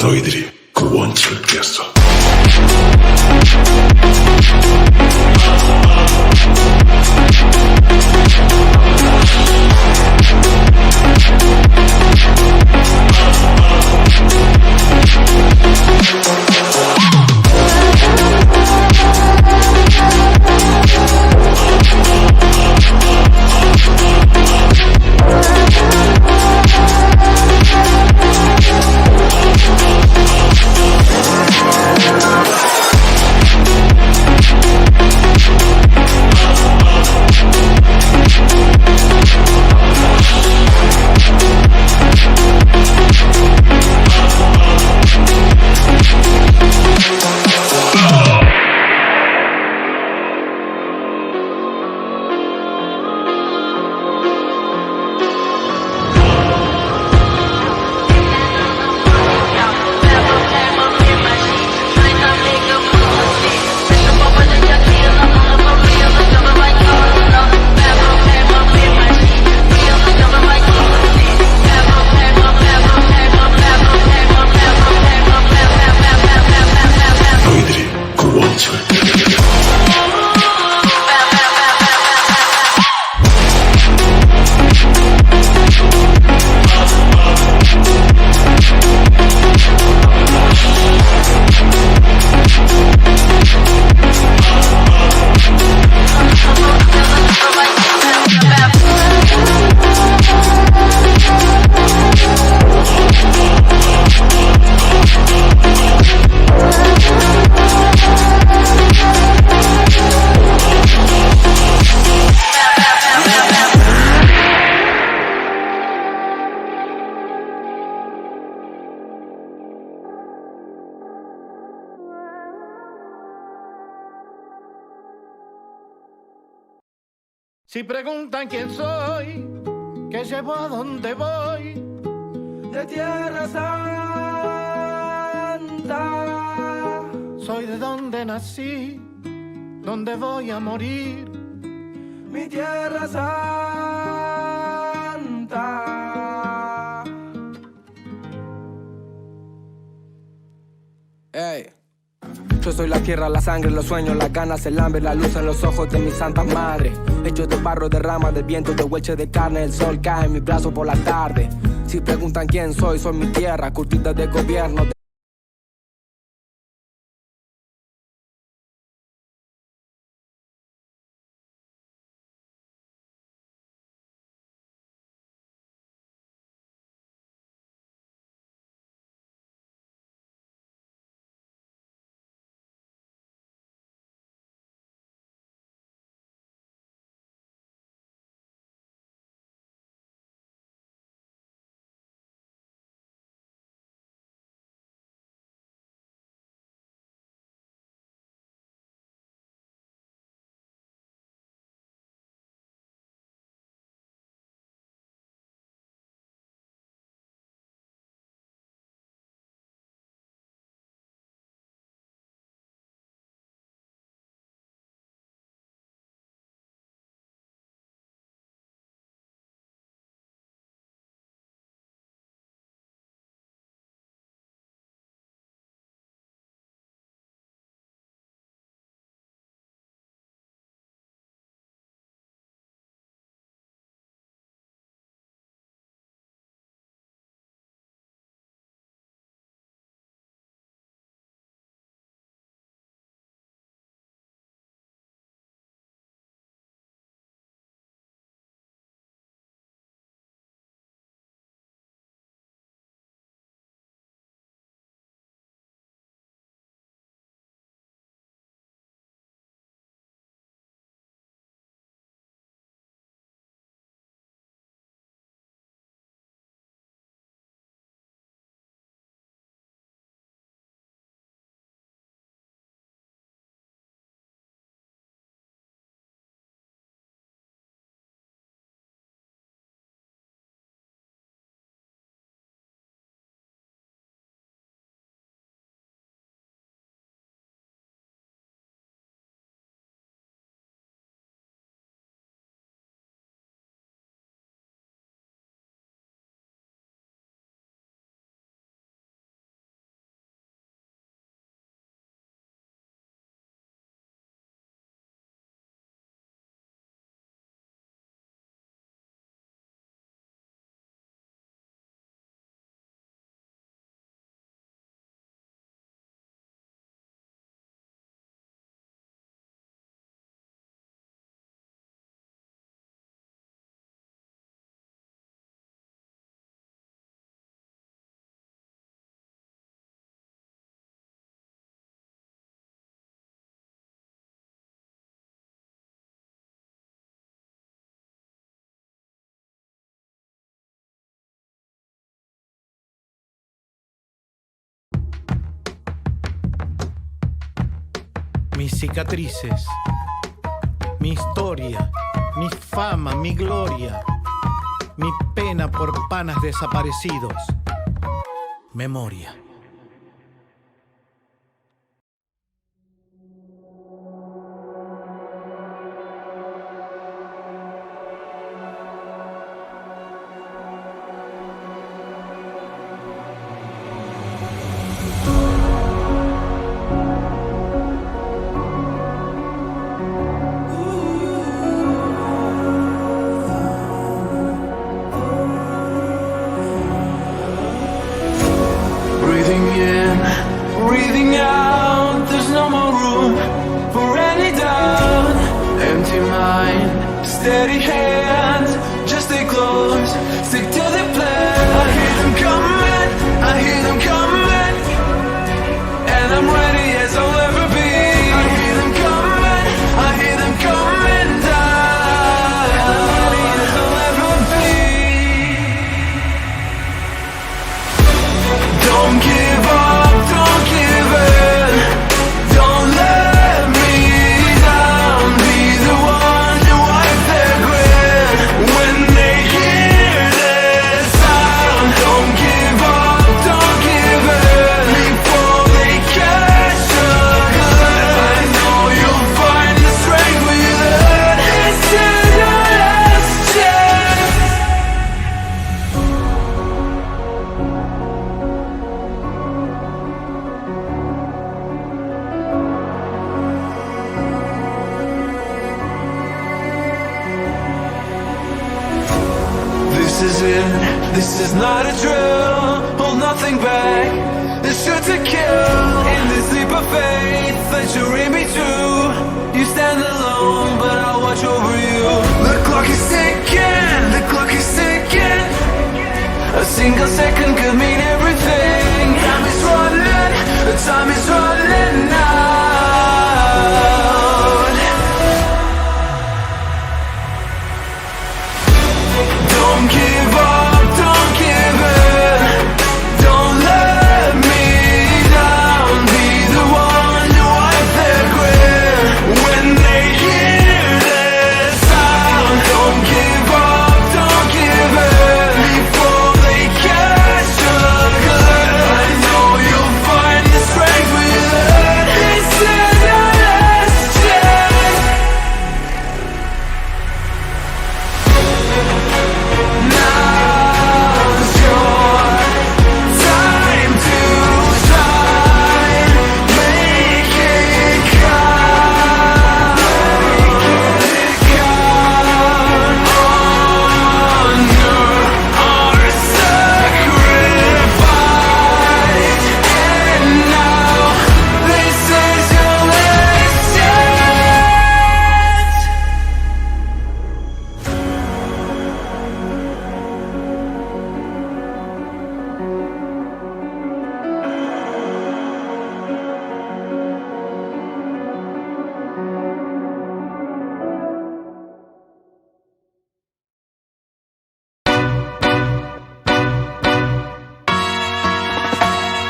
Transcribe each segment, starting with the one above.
너희들이 그 원칙을 깼어. Si preguntan quién soy, qué llevo, a dónde voy, de Tierra Santa. Soy de donde nací, donde voy a morir, mi Tierra Santa. Ey. Yo soy la tierra, la sangre, los sueños, las ganas, el hambre, la luz en los ojos de mi santa madre. Hecho de barro, de rama, del viento, de hueche de carne, el sol cae en mi brazo por la tarde. Si preguntan quién soy mi tierra, curtida de gobierno. mis cicatrices, mi historia, mi fama, mi gloria, mi pena por panas desaparecidos, memoria. Breathing out, there's no more room for any doubt. Empty mind, steady hands, just stay close, stick to the plan. I hear them coming, I hear them coming, and I'm ready as I'll ever be. I hear them coming, I hear them coming down, and I'm ready as I'll ever be. Don't give up, don't give in, don't let me down. Be the one to wipe their grin when they hear this sound. Don't give up, don't give in before they catch your glimpse. I know you'll find the strength within. This is your last chance. This is it, this is not a drill. Hold nothing back, it's sure to kill. In this leap of faith that you're in me too. You stand alone, but I'll watch over you. The clock is ticking, the clock is ticking. A single second could mean everything. Time is running, the time is running out. Don't give up, don't give in, don't let me down. Be the one to wipe their grin when they hear this sound. Don't give up, don't give in before they catch your glimpse. I know you'll find the strength within. This is your last chance. Now's your time to shine. Make it count. Honor our sacrifice. And now this is your last chance.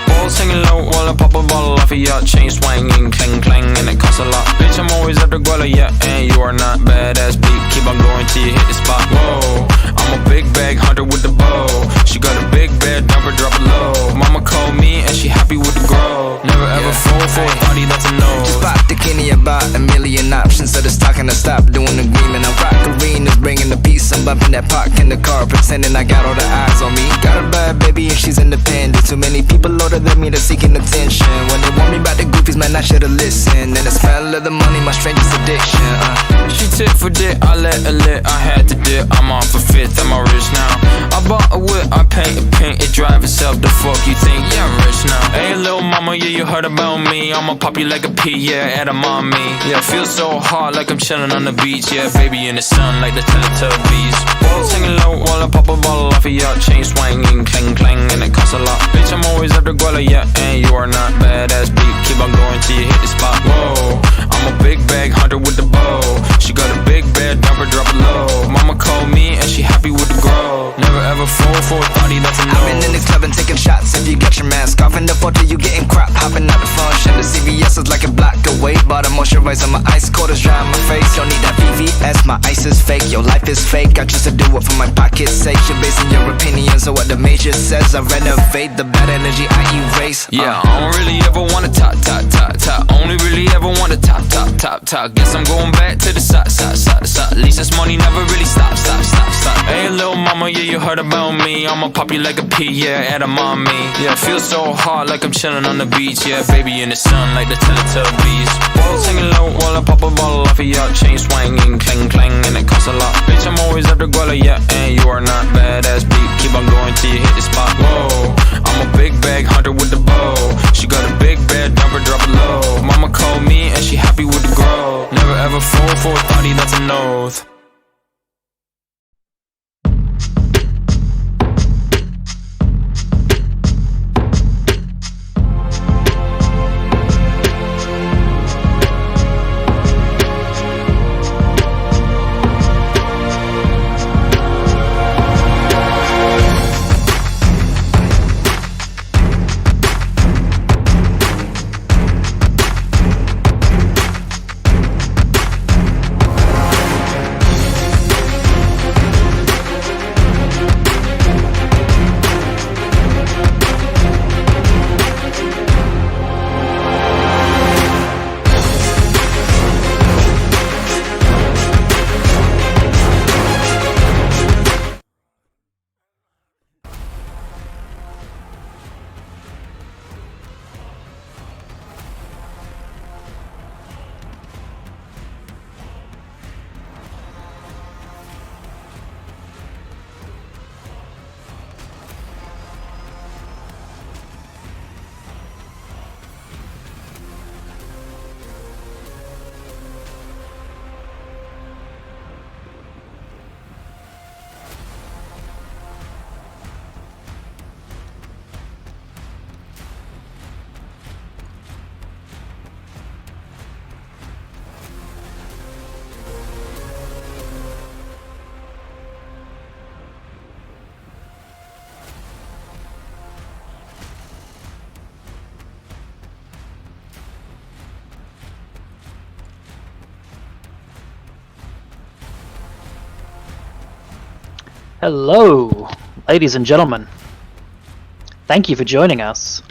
Ball singing low while I pop a bottle off of your chain swinging, clang clang, and it costs a lot. Bitch, I'm always at the guala, yeah, and you are not badass beat. Keep on going till you hit the spot. Whoa, I'm a big bag hunter with the bow. She got a big bed, never drop it low. Mama called me and she happy with the grow. Never ever fall for a thotty, that's a no. Just bought the Kenny about a million options. So the stock and I stop doing agreement. I rock arenas, bringing the peace. I'm bumping that park in the car, pretending I got all the eyes on me. Got a bad baby and she's independent. Too many people older than me, they're seeking attention. When they want me about the goofies, man, I should've listened. And the smell of the money, my strangest addiction. She tit for dick, I let her lit, I had to dip. I'm off a fifth, I'm all rich now. I bought a whip, I paint a pink, it drive itself. The fuck you think? Yeah, I'm rich now. Hey, little mama, yeah, you heard about me. I'ma pop you like a pea, yeah, at a mommy. Yeah, feel so hot like I'm chilling on the beach. Yeah, baby in the sun like the Teletubbies. Ball singing low while I pop a bottle off of your chain swinging, clang clang, and it costs a lot. Bitch, I'm always at the guala, yeah, and you are not badass beat. Keep on going till you hit the spot. Whoa, I'm a big bag hunter with the bow. She got a big bed, never drop it low. Mama called me and she happy with the grow. Never ever fall for a thotty, that's a no. I've been in the club and taking shots. If you got your mask off in the photo, you getting crap. Hopping out the function. The CVS is like a block away. Bought a more moisturizer, my ice cold is dry on my face. Don't need that VVS, my ice is fake. Your life is fake, I choose to do it for my pocket's sake. You're basing your opinions on what the major says. I renovate the bad energy I erase. Yeah, I don't really ever wanna top. Only really ever wanna top. Guess I'm going back to the side. At least this money never really stops. Hey, little mama, yeah, you heard about me. I'ma pop you like a pea, yeah, at a mommy. Yeah, feel so hot like I'm chilling on the beach. Yeah, baby in the sun like the Teletubbies. Balls hanging low while I pop a bottle off of your chain swinging, clang clang, and it costs a lot. Bitch, I'm always after Guala, yeah, and you are not badass beat. Keep on going till you hit the spot. Whoa, I'm a big bag hunter with the bow. She got a big bed, drop it low. Mama called me and she happy with the grow. Never ever fall for a thotty, that's an oath. Hello, ladies and gentlemen. Thank you for joining us.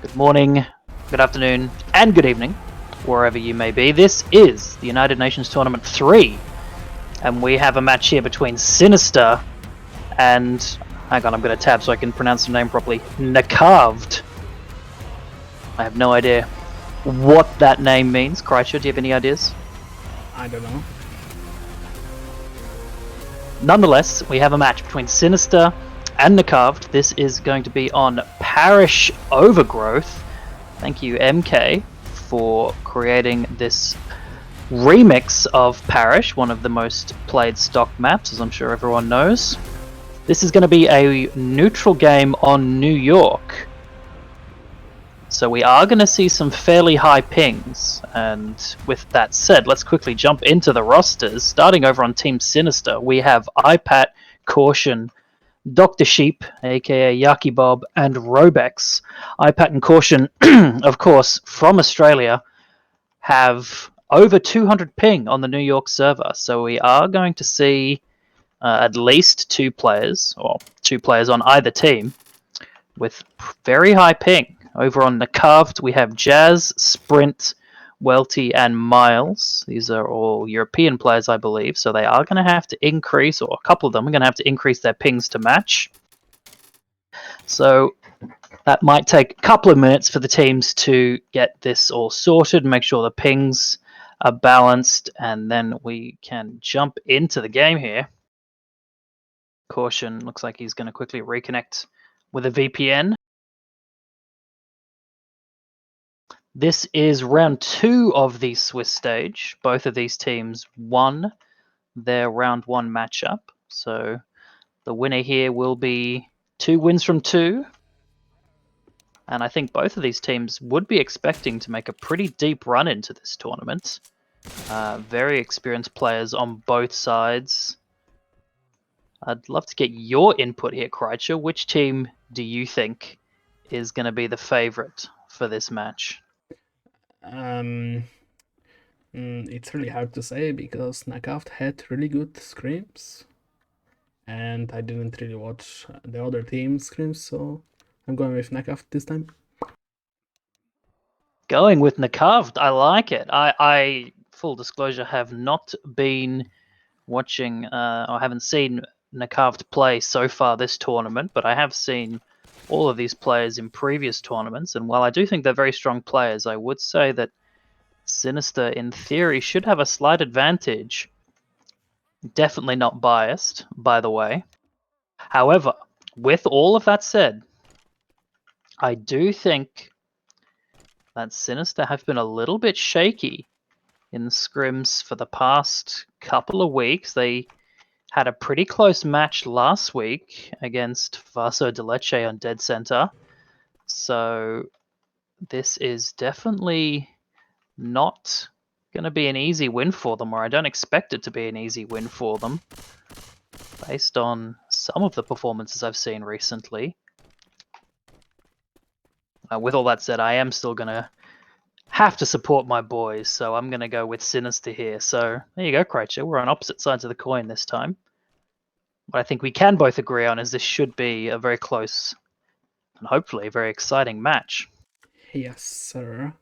Good morning, good afternoon, and good evening, wherever you may be. This is the United Nations Tournament 3, and we have a match here between Sinister and... hang on, I'm going to tab so I can pronounce the name properly. NAKAVT. I have no idea what that name means. Kreischer, do you have any ideas? I don't know. Nonetheless, we have a match between Sinister and NAKAVT. This is going to be on Parish Overgrowth. Thank you, MK, for creating this remix of Parish, one of the most played stock maps, as I'm sure everyone knows. This is going to be a neutral game on New York. So we are going to see some fairly high pings, and with that said, let's quickly jump into the rosters. Starting over on Team Sinister, we have iPat, Caution, Dr. Sheep, aka Yaki Bob, and Robex. iPat and Caution, of course, from Australia, have over 200 ping on the New York server, so we are going to see at least two players, or two players on either team, with very high ping. Over on NAKAVT, we have Jazz, Sprint, Welty, and Miles. These are all European players, I believe, so they are going to have to increase, or a couple of them are going to have to increase their pings to match. So that might take a couple of minutes for the teams to get this all sorted and make sure the pings are balanced, and then we can jump into the game here. Caution looks like he's going to quickly reconnect with a VPN. This is round 2 of the Swiss stage. Both of these teams won their round 1 matchup. So the winner here will be 2 wins from 2. And I think both of these teams would be expecting to make a pretty deep run into this tournament. Very experienced players on both sides. I'd love to get your input here, Kreitcher. Which team do you think is going to be the favorite for this match? It's really hard to say because NAKAVT had really good scrims, and I didn't really watch the other team's scrims, so I'm going with NAKAVT this time. Going with NAKAVT, I like it. I full disclosure, have not been watching or haven't seen NAKAVT play so far this tournament, but I have seen all of these players in previous tournaments, and while I do think they're very strong players, I would say that Sinister, in theory, should have a slight advantage. Definitely not biased, by the way. However, with all of that said, I do think that Sinister have been a little bit shaky in the scrims for the past couple of weeks. They had a pretty close match last week against Vaso de Leche on Dead Center. So this is definitely not going to be an easy win for them, or I don't expect it to be an easy win for them, based on some of the performances I've seen recently. With all that said, I am still going to have to support my boys, so I'm going to go with Sinister here. So there you go, Kreitzer. We're on opposite sides of the coin this time. What I think we can both agree on is this should be a very close and hopefully a very exciting match. Yes, sir.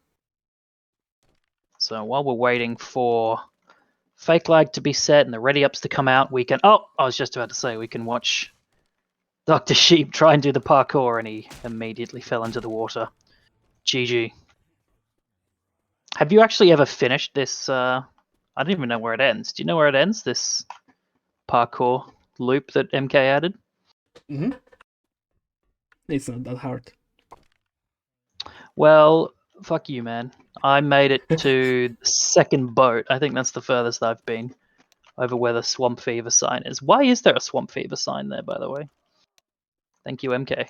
So while we're waiting for Fake Lag to be set and the ready ups to come out, we can... Oh, I was just about to say we can watch Dr. Sheep try and do the parkour, and he immediately fell into the water. GG. Have you actually ever finished this? I don't even know where it ends. Do you know where it ends, this parkour loop that MK added? Mm-hmm. It's not that hard. Well, fuck you, man. I made it to the second boat. I think that's the furthest I've been over where the Swamp Fever sign is. Why is there a Swamp Fever sign there, by the way? Thank you, MK.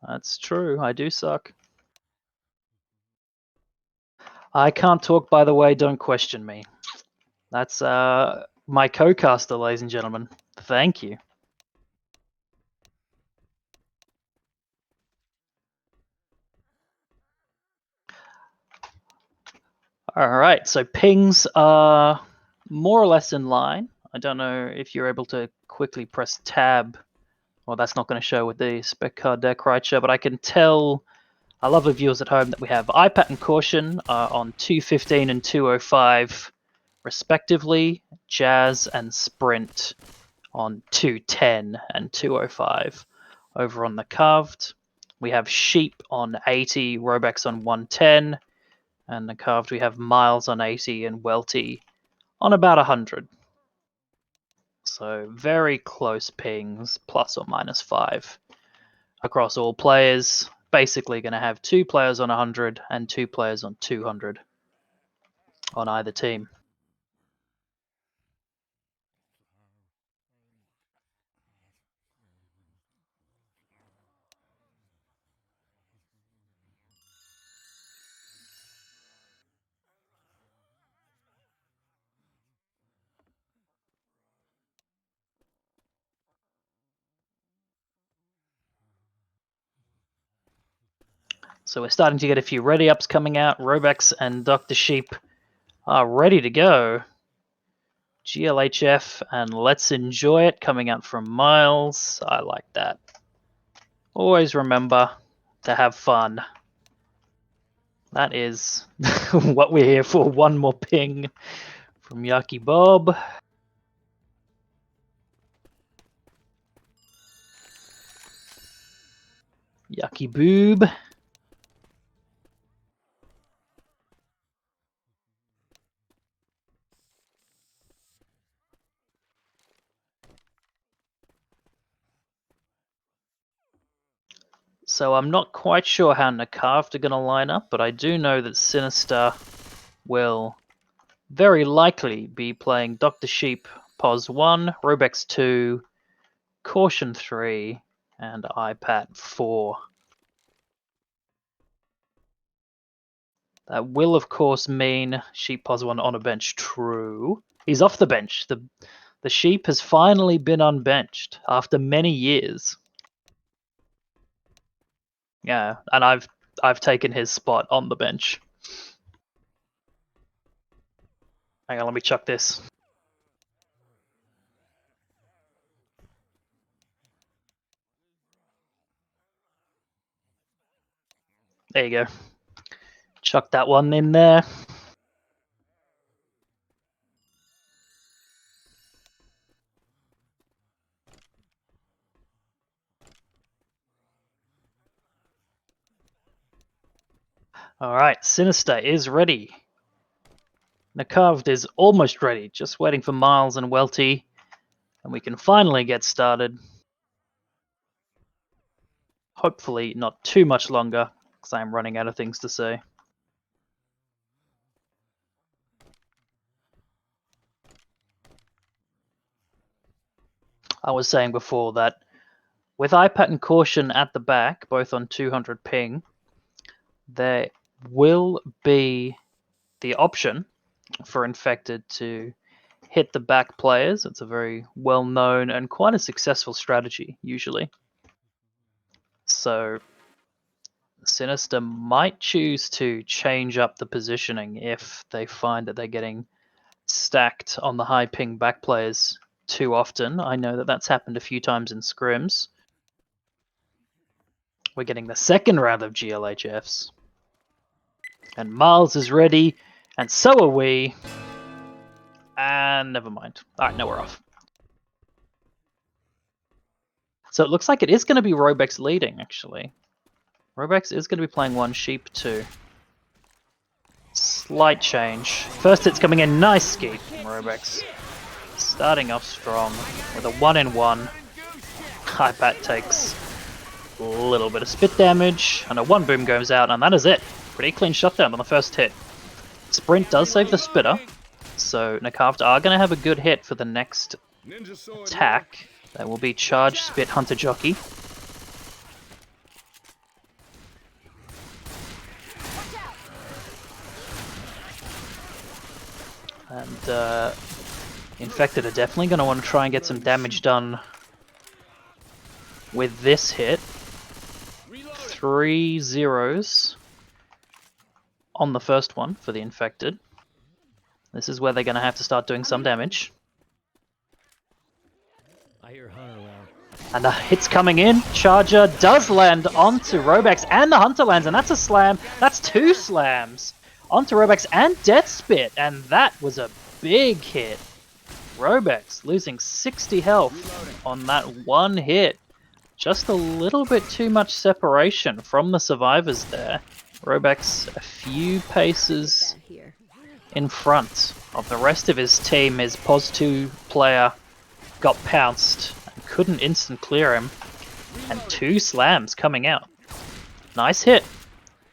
That's true. I do suck. I can't talk, by the way. Don't question me. That's my co-caster, ladies and gentlemen. Thank you. Alright, so pings are more or less in line. I don't know if you're able to quickly press tab. Well, that's not going to show with the spec card deck right here, but I can tell our lovely viewers at home that we have iPat and Caution on 215 and 205 respectively, Jazz and Sprint on 210 and 205. Over on the NAKAVT, we have Sheep on 80, Robex on 110, and the NAKAVT we have Miles on 80 and Welty on about 100. So very close pings, plus or minus 5 across all players. Basically going to have 2 players on 100 and 2 players on 200 on either team. So we're starting to get a few ready ups coming out. Robex and Dr. Sheep are ready to go. GLHF and Let's Enjoy It coming out from Miles. I like that. Always remember to have fun. That is what we're here for. One more ping from Yucky Bob. Yucky Boob. So I'm not quite sure how NAKAVT are going to line up, but I do know that Sinister will very likely be playing Dr. Sheep Pos 1, Robex 2, Caution 3, and iPat 4. That will, of course, mean Sheep Pos 1 on a bench. True. He's off the bench. The The sheep has finally been unbenched after many years. Yeah, and I've taken his spot on the bench. Hang on, let me chuck this. There you go. Chuck that one in there. Alright, Sinister is ready. NAKAVT is almost ready, just waiting for Miles and Welty, and we can finally get started. Hopefully not too much longer, because I am running out of things to say. I was saying before that with iPat and Caution at the back, both on 200 ping, there will be the option for Infected to hit the back players. It's a very well-known and quite a successful strategy, usually. So Sinister might choose to change up the positioning if they find that they're getting stacked on the high ping back players too often. I know that that's happened a few times in scrims. We're getting the second round of GLHFs. And Miles is ready, and so are we. And never mind. Alright, now we're off. So it looks like it is going to be Robex leading, actually. Robex is going to be playing one sheep too. Slight change. First hit's coming in. Nice skeet from Robex. Starting off strong with a 1-in-1. iPat takes a little bit of spit damage, and a 1 boom goes out, and that is it. Pretty clean shutdown on the first hit. Sprint does save the spitter, so NAKAVT are going to have a good hit for the next attack. That will be Charge, Spit, Hunter, Jockey. And Infected are definitely going to want to try and get some damage done with this hit. 3 zeros on the first one for the Infected. This is where they're going to have to start doing some damage. And the hit's coming in. Charger does land onto Robex, and the Hunter lands, and that's a slam. That's 2 slams onto Robex and Death Spit, and that was a big hit. Robex losing 60 health on that one hit. Just a little bit too much separation from the survivors there. Robex a few paces in front of the rest of his team. His Pos 2 player got pounced and couldn't instant clear him. And 2 slams coming out. Nice hit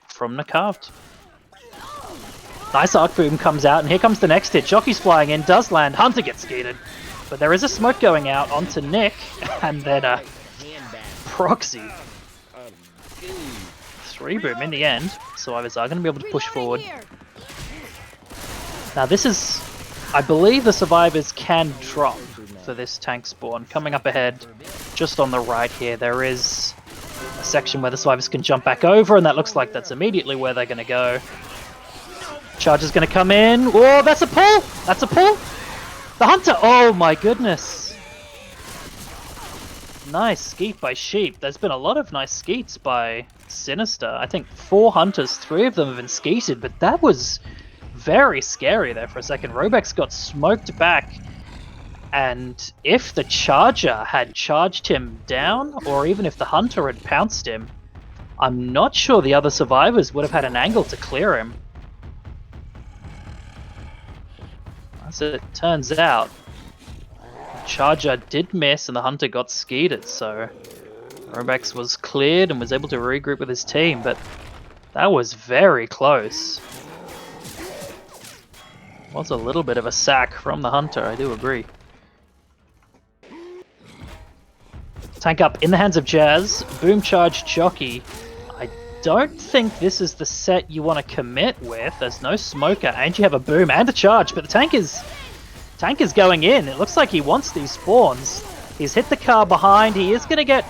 from NAKAVT. Nice arc boom comes out, and here comes the next hit. Jockey's flying in, does land. Hunter gets skeeted. But there is a smoke going out onto Nick, and then a proxy. 3 boom in the end. Survivors are going to be able to push forward. Now this is, I believe the survivors can drop for this tank spawn. Coming up ahead, just on the right here, there is a section where the survivors can jump back over, and that looks like that's immediately where they're going to go. Charger's going to come in. Oh, that's a pull! That's a pull! The Hunter! Oh my goodness! Nice skeet by Sheep. There's been a lot of nice skeets by Sinister. I think 4 Hunters, 3 of them have been skeeted, but that was very scary there for a second. Robex got smoked back, and if the Charger had charged him down, or even if the Hunter had pounced him, I'm not sure the other survivors would have had an angle to clear him. As it turns out, the Charger did miss and the Hunter got skeeted, so Robex was cleared and was able to regroup with his team, but that was very close. Was a little bit of a sack from the Hunter, I do agree. Tank up in the hands of Jazz. Boom charge Jockey. I don't think this is the set you want to commit with. There's no smoker, and you have a boom and a charge, but the tank is Tank is going in. It looks like he wants these spawns. He's hit the car behind. He is going to get...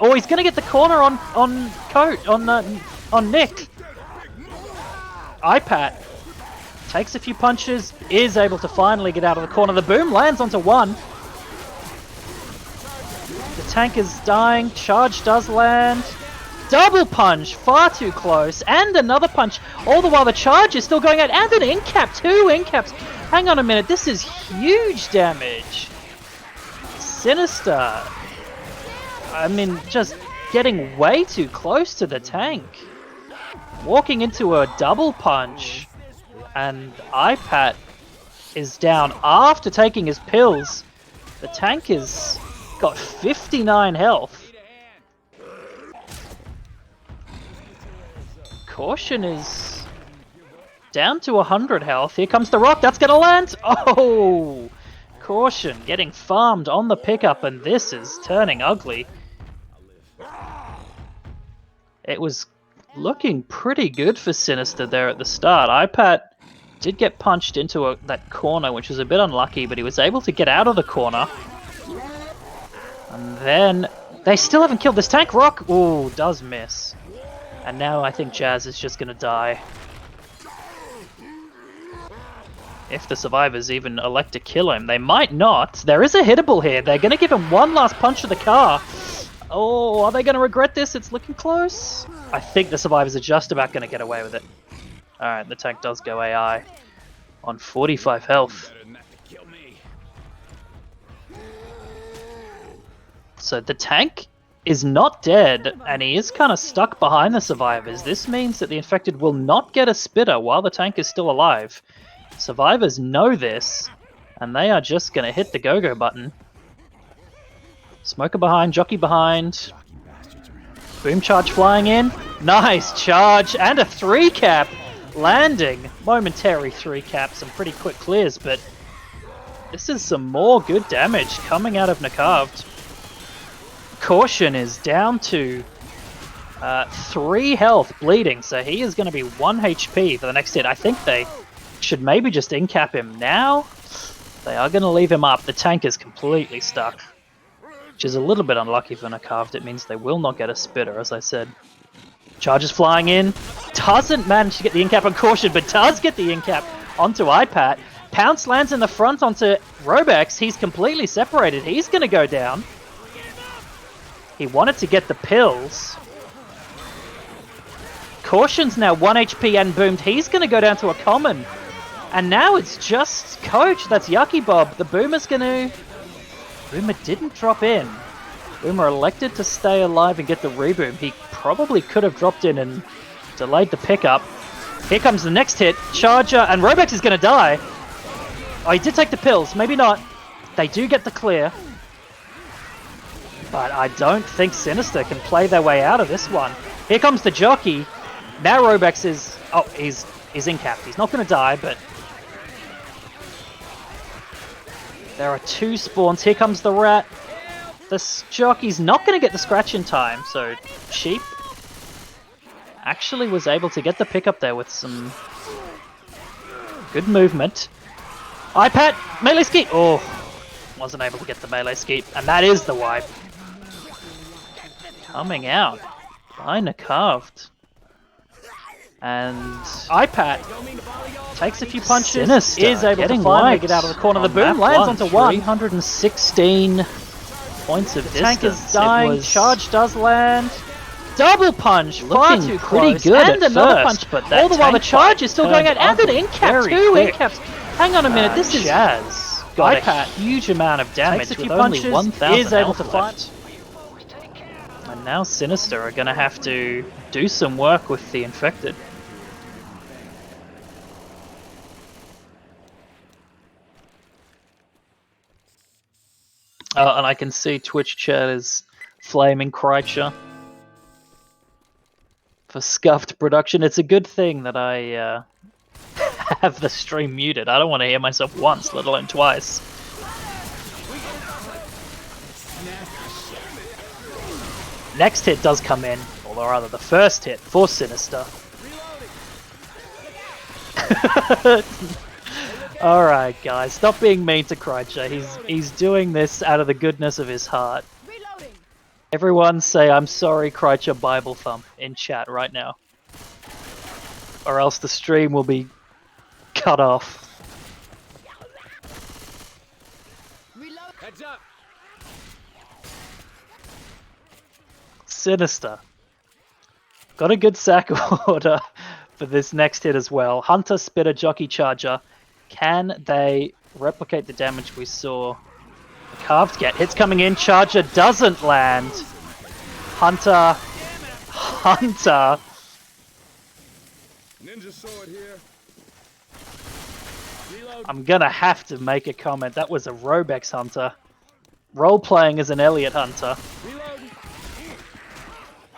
Oh, he's going to get the corner on Nick. iPat takes a few punches, is able to finally get out of the corner. The boom lands onto one. The tank is dying. Charge does land. Double punch, far too close, and another punch. All the while the charge is still going out, and an in-cap, 2 in-caps. Hang on a minute, this is huge damage. Sinister, I mean, just getting way too close to the tank. Walking into a double punch, and iPat is down after taking his pills. The tank is got 59 health. Caution is down to 100 health. Here comes the rock. That's going to land. Oh! Caution getting farmed on the pickup, and this is turning ugly. It was looking pretty good for Sinister there at the start. iPat did get punched into that corner, which was a bit unlucky, but he was able to get out of the corner. And then they still haven't killed this tank. Rock, ooh, does miss. And now I think Jazz is just going to die. If the survivors even elect to kill him. They might not. There is a hittable here. They're going to give him one last punch to the car. Oh, are they going to regret this? It's looking close. I think the survivors are just about going to get away with it. Alright, the tank does go AI on 45 health. So the tank is not dead, and he is kind of stuck behind the survivors. This means that the infected will not get a spitter while the tank is still alive. Survivors know this, and they are just going to hit the go-go button. Smoker behind, jockey behind. Boom charge flying in. Nice charge, and a 3-cap landing. Momentary 3-cap, some pretty quick clears, but this is some more good damage coming out of NAKAVT. Caution is down to 3 health bleeding, so he is going to be 1 HP for the next hit. I think they should maybe just in-cap him now. They are going to leave him up. The tank is completely stuck, which is a little bit unlucky for NAKAVT. It means they will not get a spitter, as I said. Charges flying in. Doesn't manage to get the in-cap on Caution, but does get the in-cap onto iPat. Pounce lands in the front onto Robex. He's completely separated. He's going to go down. He wanted to get the pills. Caution's now 1 HP and boomed. He's going to go down to a common. And now it's just Coach. That's Yucky Bob. The Boomer's going to... Boomer didn't drop in. Boomer elected to stay alive and get the reboom. He probably could have dropped in and delayed the pickup. Here comes the next hit. Charger, and Robex is going to die. Oh, he did take the pills. Maybe not. They do get the clear. But I don't think Sinister can play their way out of this one. Here comes the jockey. Now Robex is... Oh, he's in-capped. He's not going to die, but... There are 2 spawns. Here comes the rat. This jockey's not going to get the scratch in time, so Sheep actually was able to get the pickup there with some good movement. iPat, melee skeet! Oh, wasn't able to get the melee skeet, and that is the wipe. Coming out by NAKAVT. And iPat takes a few punches, Sinister is able to finally get out of the corner. The boom lands onto 316 points of distance. Tank is dying, charge does land. Double punch, far too pretty close, good and another punch, but all the while the charge is still going out, and an in-cap, 2 in-caps. Hang on a minute, this is Jazz. Got a huge amount of damage with only 1,000 is able to fight. And now Sinister are going to have to do some work with the infected. And I can see Twitch chat is flaming Kreitzer for scuffed production. It's a good thing that I have the stream muted. I don't want to hear myself once, let alone twice. Next hit does come in, or rather the first hit for Sinister. Alright, guys, stop being mean to Kreitzer. He's doing this out of the goodness of his heart. Everyone say I'm sorry, Kreitzer Bible thump in chat right now. Or else the stream will be cut off. Heads up. Sinister. Got a good sack order for this next hit as well. Hunter, Spitter, Jockey, Charger. Can they replicate the damage we saw NAKAVT get? Hits coming in. Charger doesn't land. Hunter. Ninja sword here. I'm gonna have to make a comment. That was a Robex Hunter. Role-playing as an Elliot Hunter.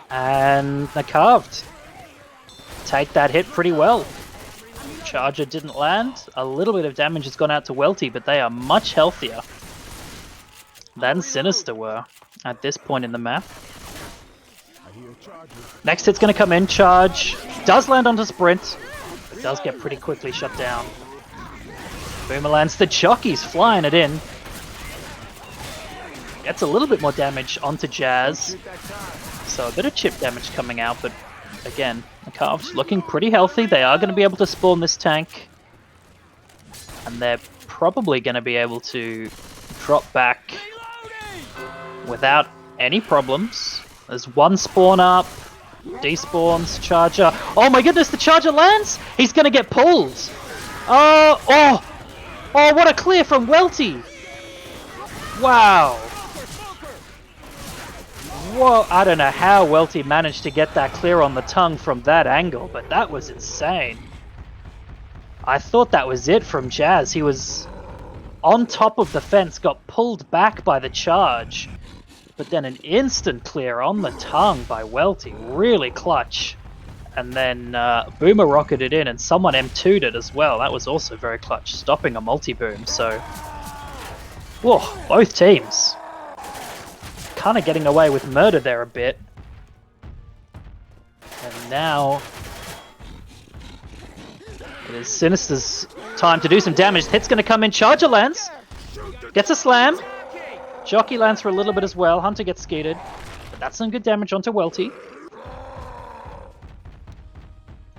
And NAKAVT take that hit pretty well. Charger didn't land. A little bit of damage has gone out to Welty, but they are much healthier than Sinister were at this point in the map. Next hit's going to come in. Charge does land onto Sprint, but does get pretty quickly shut down. Boomer lands the Jockey's flying it in. Gets a little bit more damage onto Jazz. So a bit of chip damage coming out, but again, NAKAVT looking pretty healthy. They are going to be able to spawn this tank. And they're probably going to be able to drop back without any problems. There's one spawn up. Despawns, Charger. Oh my goodness, the Charger lands! He's going to get pulled! Oh, what a clear from Welty! Wow! Whoa, I don't know how Welty managed to get that clear on the tongue from that angle, but that was insane. I thought that was it from Jazz. He was on top of the fence, got pulled back by the charge, but then an instant clear on the tongue by Welty. Really clutch. And then Boomer rocketed in, and someone M2'd it as well. That was also very clutch, stopping a multi-boom. So, whoa, both teams kind of getting away with murder there a bit. And now it is Sinister's time to do some damage. Hit's going to come in. Charger lands. Gets a slam. Jockey lands for a little bit as well. Hunter gets skeeted. But that's some good damage onto Welty.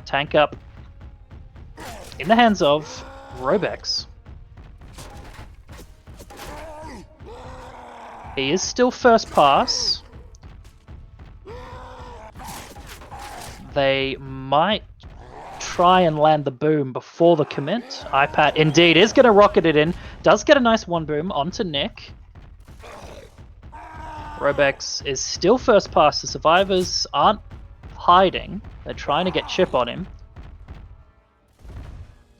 Tank up in the hands of Robex. He is still first pass. They might try and land the boom before the commit. iPad indeed is going to rocket it in. Does get a nice one boom onto Nick. Robex is still first pass. The survivors aren't hiding. They're trying to get chip on him.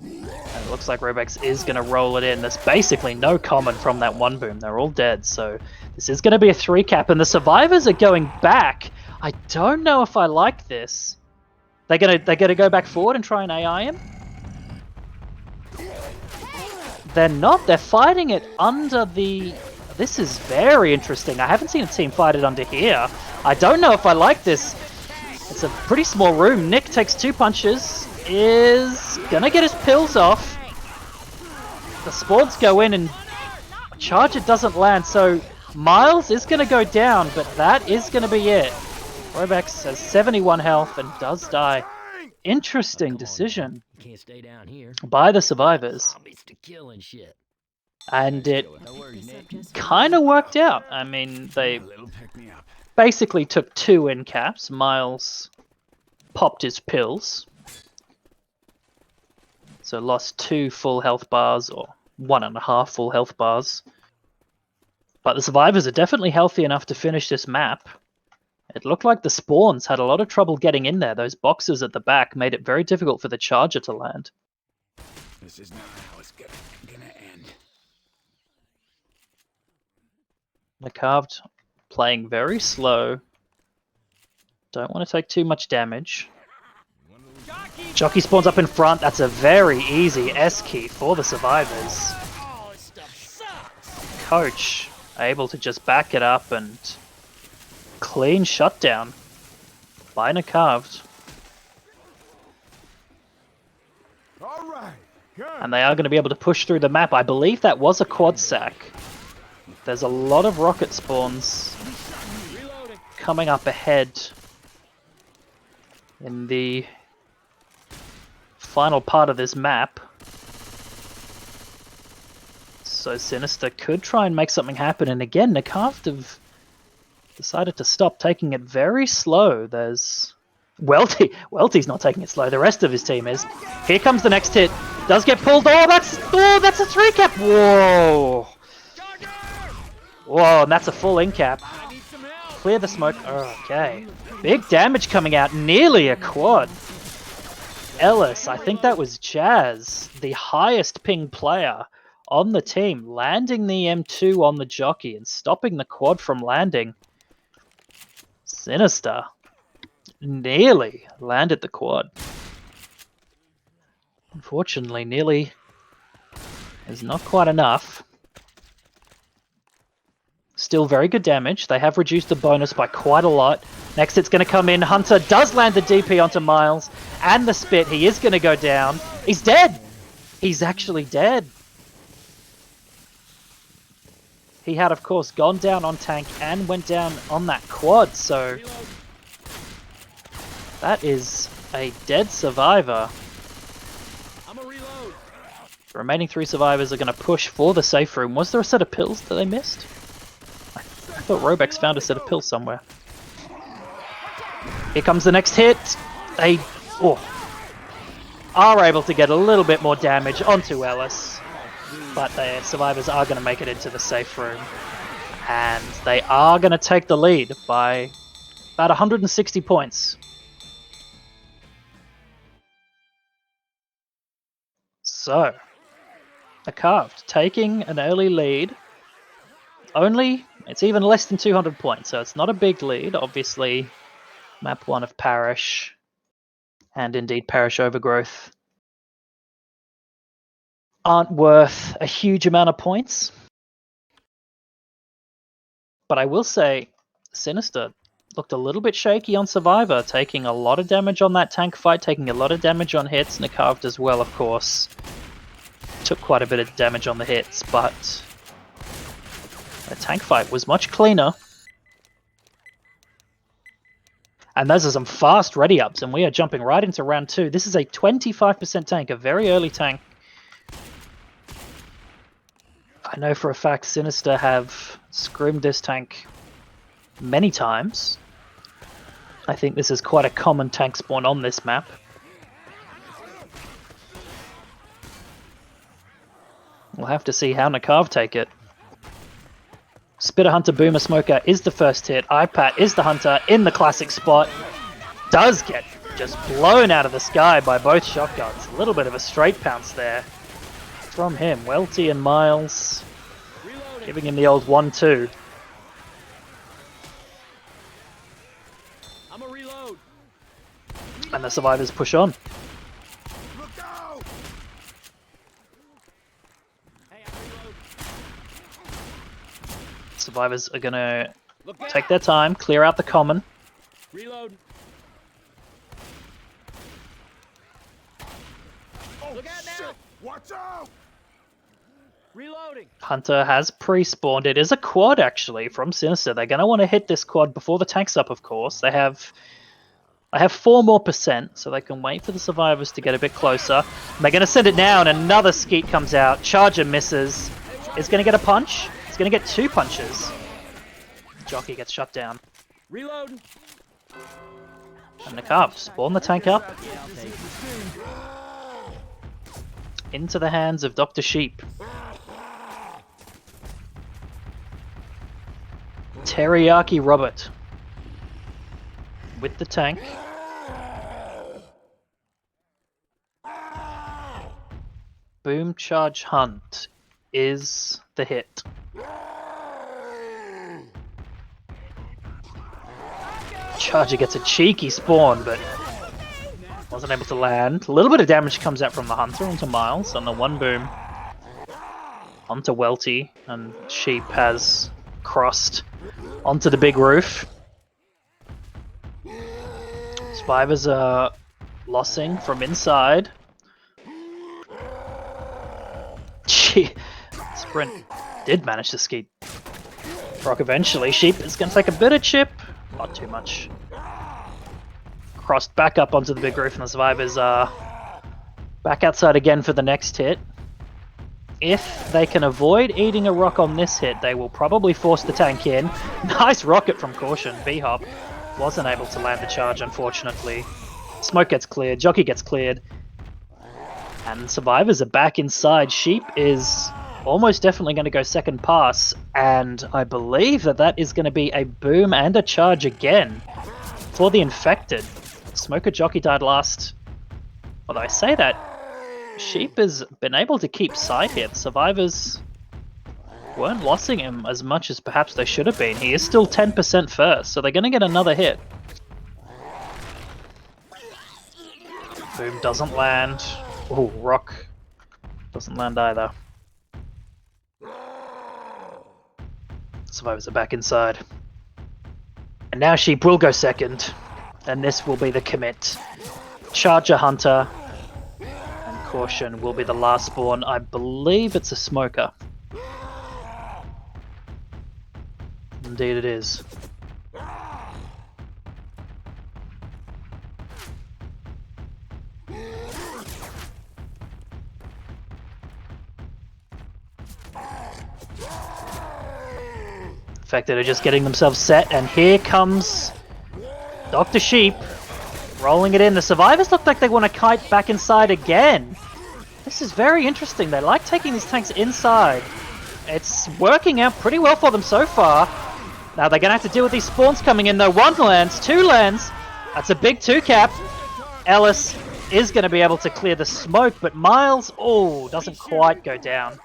And it looks like Robex is going to roll it in. There's basically no common from that one boom. They're all dead. So this is going to be a 3-cap. And the survivors are going back. I don't know if I like this. They're gonna go back forward and try and AI him? They're not. They're fighting it under the... This is very interesting. I haven't seen a team fight it under here. I don't know if I like this. It's a pretty small room. Nick takes 2 punches. Is gonna get his pills off. The spawns go in and Charger doesn't land. So Miles is gonna go down, but that is gonna be it. Robex has 71 health and does die. Interesting decision by the survivors. And it kind of worked out. I mean, they basically took 2 in caps. Miles popped his pills. So lost 2 full health bars, or 1.5 full health bars. But the survivors are definitely healthy enough to finish this map. It looked like the spawns had a lot of trouble getting in there. Those boxes at the back made it very difficult for the Charger to land. This is not how it's gonna end. NAKAVT playing very slow. Don't want to take too much damage. Jockey spawns up in front. That's a very easy S-key for the survivors. Coach able to just back it up and clean shutdown by NAKAVT. All right, And they are going to be able to push through the map. I believe that was a quad sack. There's a lot of rocket spawns coming up ahead in the final part of this map. So Sinister could try and make something happen. And again, NAKAVT have decided to stop, taking it very slow. There's... Welty's not taking it slow. The rest of his team is. Here comes the next hit. Does get pulled. Oh, that's a 3 cap. Whoa. Whoa, and that's a full in cap. Clear the smoke. Okay. Big damage coming out. Nearly a quad. Ellis, I think that was Jazz, the highest ping player on the team, landing the M2 on the jockey and stopping the quad from landing. Sinister nearly landed the quad. Unfortunately, nearly is not quite enough. Still very good damage. They have reduced the bonus by quite a lot. Next it's going to come in. Hunter does land the DP onto Miles and the spit. He is going to go down. He's dead! He's actually dead. He had, of course, gone down on tank and went down on that quad, so... That is a dead survivor. The remaining 3 survivors are going to push for the safe room. Was there a set of pills that they missed? I thought Robex found a set of pills somewhere. Here comes the next hit. They are able to get a little bit more damage onto Ellis. But the survivors are going to make it into the safe room. And they are going to take the lead by about 160 points. So, NAKAVT taking an early lead. It's even less than 200 points, so it's not a big lead. Obviously, map 1 of Parish, and indeed Parish Overgrowth, aren't worth a huge amount of points. But I will say, Sinister looked a little bit shaky on Survivor, taking a lot of damage on that tank fight, taking a lot of damage on hits. NAKAVT as well, of course. Took quite a bit of damage on the hits, but the tank fight was much cleaner. And those are some fast ready-ups, and we are jumping right into round 2. This is a 25% tank, a very early tank. I know for a fact Sinister have scrimmed this tank many times. I think this is quite a common tank spawn on this map. We'll have to see how NAKAVT take it. Spitter Hunter Boomer Smoker is the first hit. iPat is the Hunter in the classic spot. Does get just blown out of the sky by both shotguns. A little bit of a straight pounce there from him. Welty and Miles giving him the old 1-2. And the survivors push on. Survivors are going to take their time, clear out the common. Reload. Look out now! Watch out! Reloading. Hunter has pre-spawned. It is a quad, actually, from Sinister. They're going to want to hit this quad before the tank's up, of course. They have 4 more %, so they can wait for the survivors to get a bit closer. And they're going to send it now, and another skeet comes out. Charger misses. Is going to get a punch. It's going to get 2 punches. Jockey gets shut down. Reload. And NAKAVT spawn the tank up. Into the hands of Dr. Sheep. Teriyaki Robert with the tank. Boom Charge Hunt is the hit. Charger gets a cheeky spawn, but wasn't able to land. A little bit of damage comes out from the Hunter onto Miles on the 1 boom. Onto Welty, and Sheep has crossed onto the big roof. Survivors are lossing from inside. She Sprint did manage to skeet Rock eventually. Sheep is going to take a bit of chip, not too much. Crossed back up onto the big roof, and the survivors are back outside again for the next hit. If they can avoid eating a rock on this hit, they will probably force the tank in. Nice rocket from Caution. B-Hop wasn't able to land the charge, unfortunately. Smoke gets cleared, Jockey gets cleared, and survivors are back inside. Sheep is almost definitely going to go second pass, and I believe that that is going to be a boom and a charge again for the infected. Smoker Jockey died last. Although I say that, Sheep has been able to keep side here. The survivors weren't lossing him as much as perhaps they should have been. He is still 10% first, so they're going to get another hit. Boom doesn't land. Oh, Rock doesn't land either. Survivors are back inside. And now Sheep will go second, and this will be the commit. Charger Hunter and Caution will be the last spawn. I believe it's a smoker. Indeed it is. Infected are just getting themselves set, and here comes Dr. Sheep rolling it in. The survivors look like they want to kite back inside again. This is very interesting. They like taking these tanks inside. It's working out pretty well for them so far. Now they're going to have to deal with these spawns coming in though. 1 lands, 2 lands. That's a big 2 cap. Ellis is going to be able to clear the smoke, but Miles, oh, doesn't quite go down.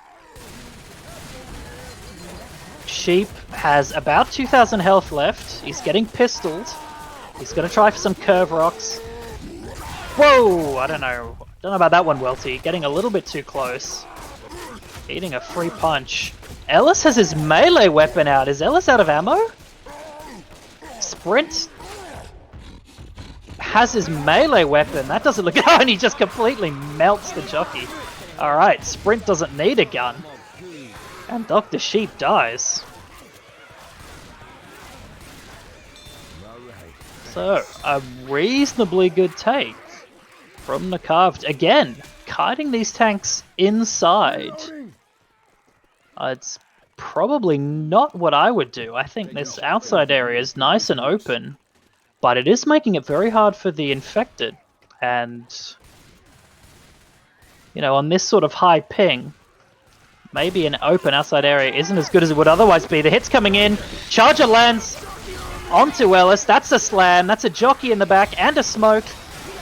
Sheep has about 2,000 health left. He's getting pistoled. He's going to try for some curve rocks. Whoa! I don't know. Don't know about that one, Welty. Getting a little bit too close. Eating a free punch. Ellis has his melee weapon out. Is Ellis out of ammo? Sprint has his melee weapon. That doesn't look good. Oh, and he just completely melts the jockey. Alright, Sprint doesn't need a gun. And Dr. Sheep dies. So, a reasonably good take from NAKAVT. Again, kiting these tanks inside. It's probably not what I would do. I think this outside area is nice and open, but it is making it very hard for the infected. And, you know, on this sort of high ping, maybe an open outside area isn't as good as it would otherwise be. The hit's coming in. Charger lands onto Ellis. That's a slam. That's a jockey in the back and a smoke.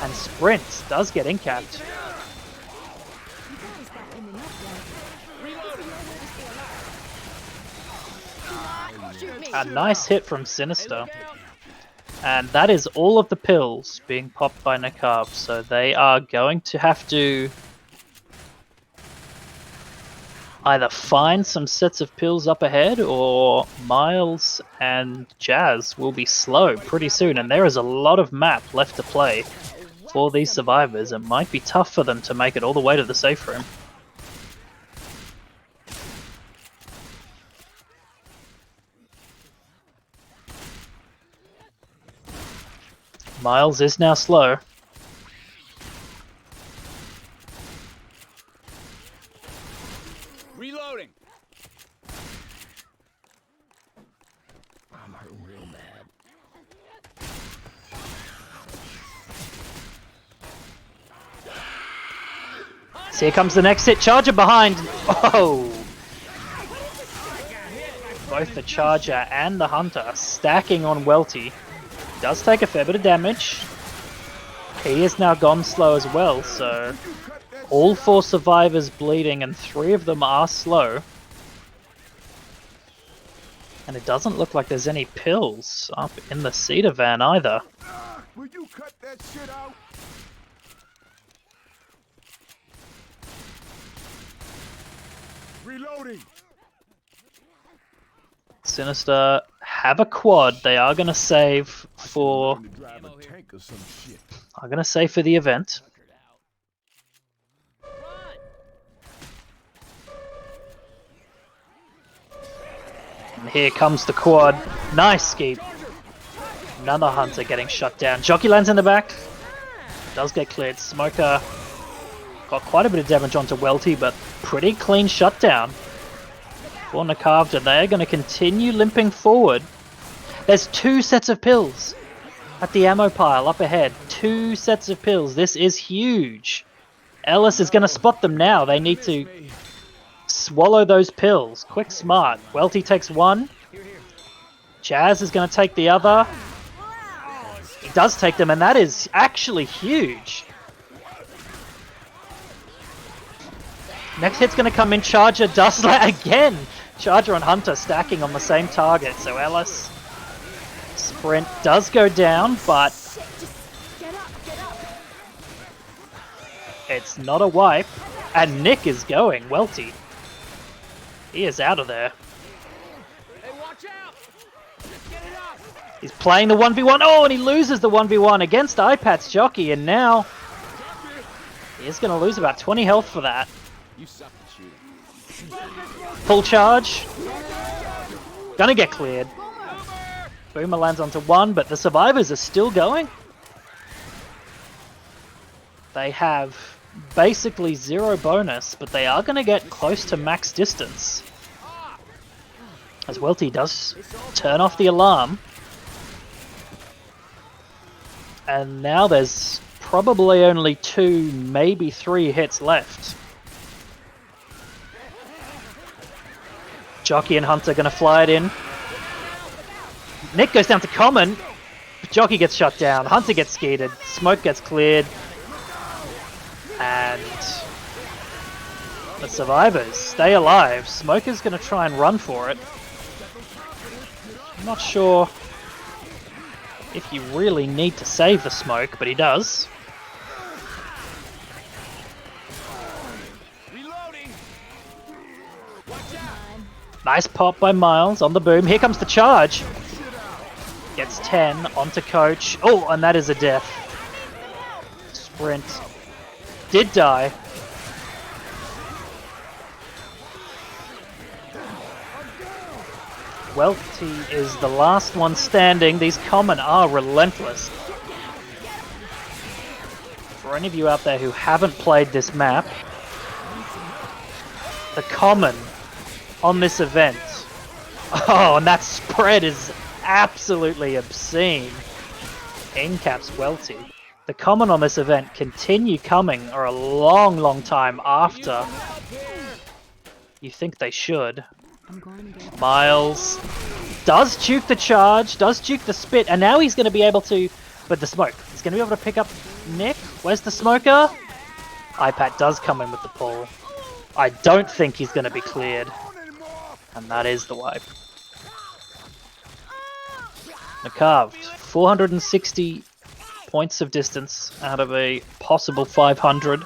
And Sprint does get incapped. A nice hit from Sinister. And that is all of the pills being popped by NAKAVT. So they are going to have to either find some sets of pills up ahead, or Miles and Jazz will be slow pretty soon. And there is a lot of map left to play for these survivors. It might be tough for them to make it all the way to the safe room. Miles is now slow. Reloading. I'm hurting real bad. So here comes the next hit. Charger behind. Oh! Both the Charger and the Hunter are stacking on Welty. Does take a fair bit of damage. He is now gone slow as well, so all 4 survivors bleeding and 3 of them are slow. And it doesn't look like there's any pills up in the cedar van either. Will you cut that shit out? Reloading. Sinister have a quad. They are going to save for... I'm going to save for the event. And here comes the quad. Nice skeep. Another hunter getting shut down. Jockey lands in the back. Does get cleared. Smoker got quite a bit of damage onto Welty, but pretty clean shutdown for NAKAVT, and they're going to continue limping forward. There's 2 sets of pills at the ammo pile up ahead. 2 sets of pills. This is huge. Ellis is going to spot them now. They need to swallow those pills. Quick, smart. Welty takes one. Jazz is going to take the other. He does take them, and that is actually huge. Next hit's going to come in. Charger does again. Charger and Hunter stacking on the same target. So Ellis sprint does go down, but it's not a wipe. And Nick is going. Welty. He is out of there. He's playing the 1v1. Oh, and he loses the 1v1 against iPad's jockey, and now he is going to lose about 20 health for that. Full charge. Gonna get cleared. Boomer lands onto 1, but the survivors are still going. They have basically 0 bonus, but they are going to get close to max distance. As Welty does turn off the alarm. And now there's probably only 2, maybe 3 hits left. Jockey and Hunter going to fly it in. Nick goes down to common. Jockey gets shut down. Hunter gets skeeted. Smoke gets cleared. And the survivors stay alive. Smoker's going to try and run for it. I'm not sure if you really need to save the smoke, but he does. Nice pop by Miles on the boom. Here comes the charge. Gets 10 onto Coach. Oh, and that is a death. Sprint. Did die. Welty is the last one standing. These common are relentless. For any of you out there who haven't played this map, the common on this event. Oh, and that spread is absolutely obscene. Incaps Welty. The common on this event continue coming or a long time after you think they should. Miles does juke the charge, does juke the spit, and now he's going to be able to, with the smoke, he's going to be able to pick up Nick. Where's the smoker? iPad does come in with the pull. I don't think he's going to be cleared. And that is the wipe. NAKAVT, 460 points of distance out of a possible 500.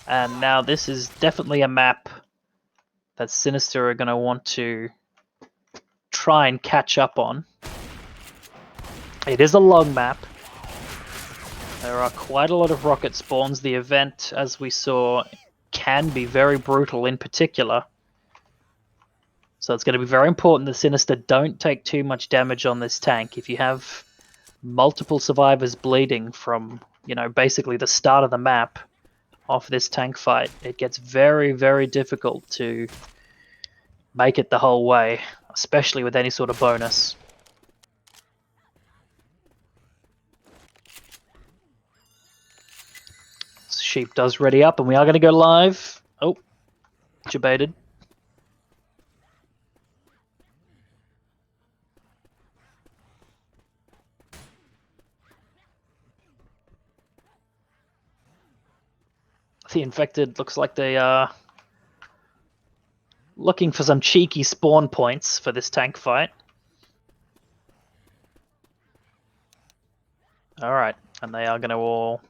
And now this is definitely a map that Sinister are going to want to try and catch up on. It is a long map. There are quite a lot of rocket spawns. The event, as we saw, can be very brutal in particular. So it's going to be very important that Sinister don't take too much damage on this tank. If you have multiple survivors bleeding from, you know, basically the start of the map off this tank fight, it gets very difficult to make it the whole way, especially with any sort of bonus. Sheep does ready up, and we are going to go live. Oh, debated. The infected looks like they are looking for some cheeky spawn points for this tank fight. Alright, and they are going to all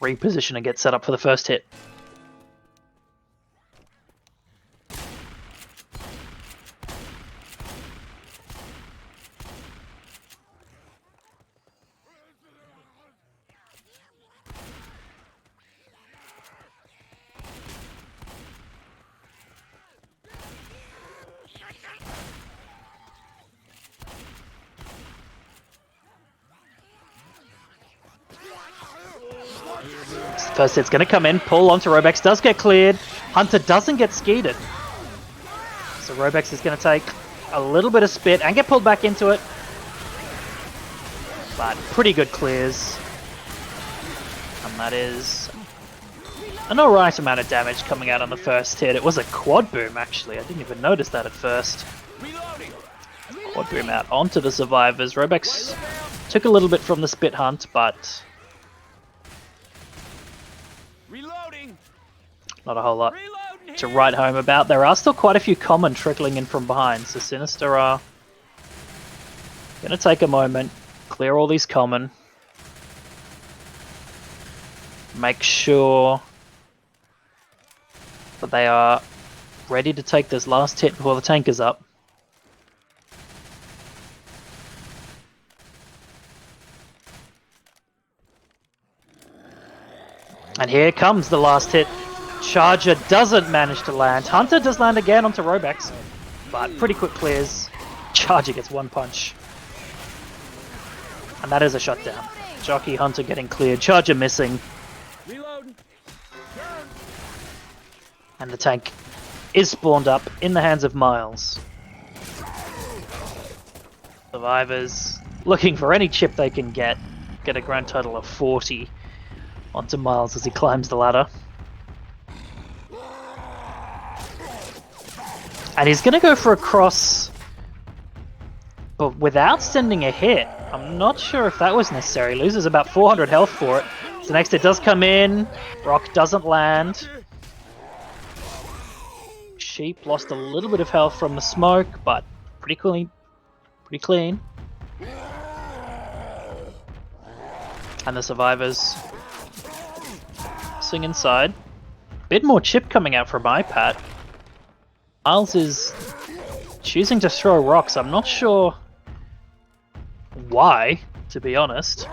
reposition and get set up for the first hit. First hit's going to come in, pull onto Robex, does get cleared. Hunter doesn't get skeeted. So Robex is going to take a little bit of spit and get pulled back into it. But pretty good clears. And that is an alright amount of damage coming out on the first hit. It was a quad boom actually, I didn't even notice that at first. Quad boom out onto the survivors. Robex took a little bit from the spit hunt, but not a whole lot to write home about. There are still quite a few common trickling in from behind, so Sinister are going to take a moment, clear all these common, make sure that they are ready to take this last hit before the tank is up. And here comes the last hit. Charger doesn't manage to land. Hunter does land again onto Robex, but pretty quick clears. Charger gets one punch. And that is a shutdown. Jockey, Hunter getting cleared. Charger missing. And the tank is spawned up in the hands of Miles. Survivors looking for any chip they can get. Get a grand total of 40 onto Miles as he climbs the ladder. And he's going to go for a cross, but without sending a hit. I'm not sure if that was necessary. Loses about 400 health for it. So next it does come in. Rock doesn't land. Sheep lost a little bit of health from the smoke, but pretty clean. Pretty clean. And the survivors sing inside. Bit more chip coming out from iPad. Miles is choosing to throw rocks. I'm not sure why, to be honest.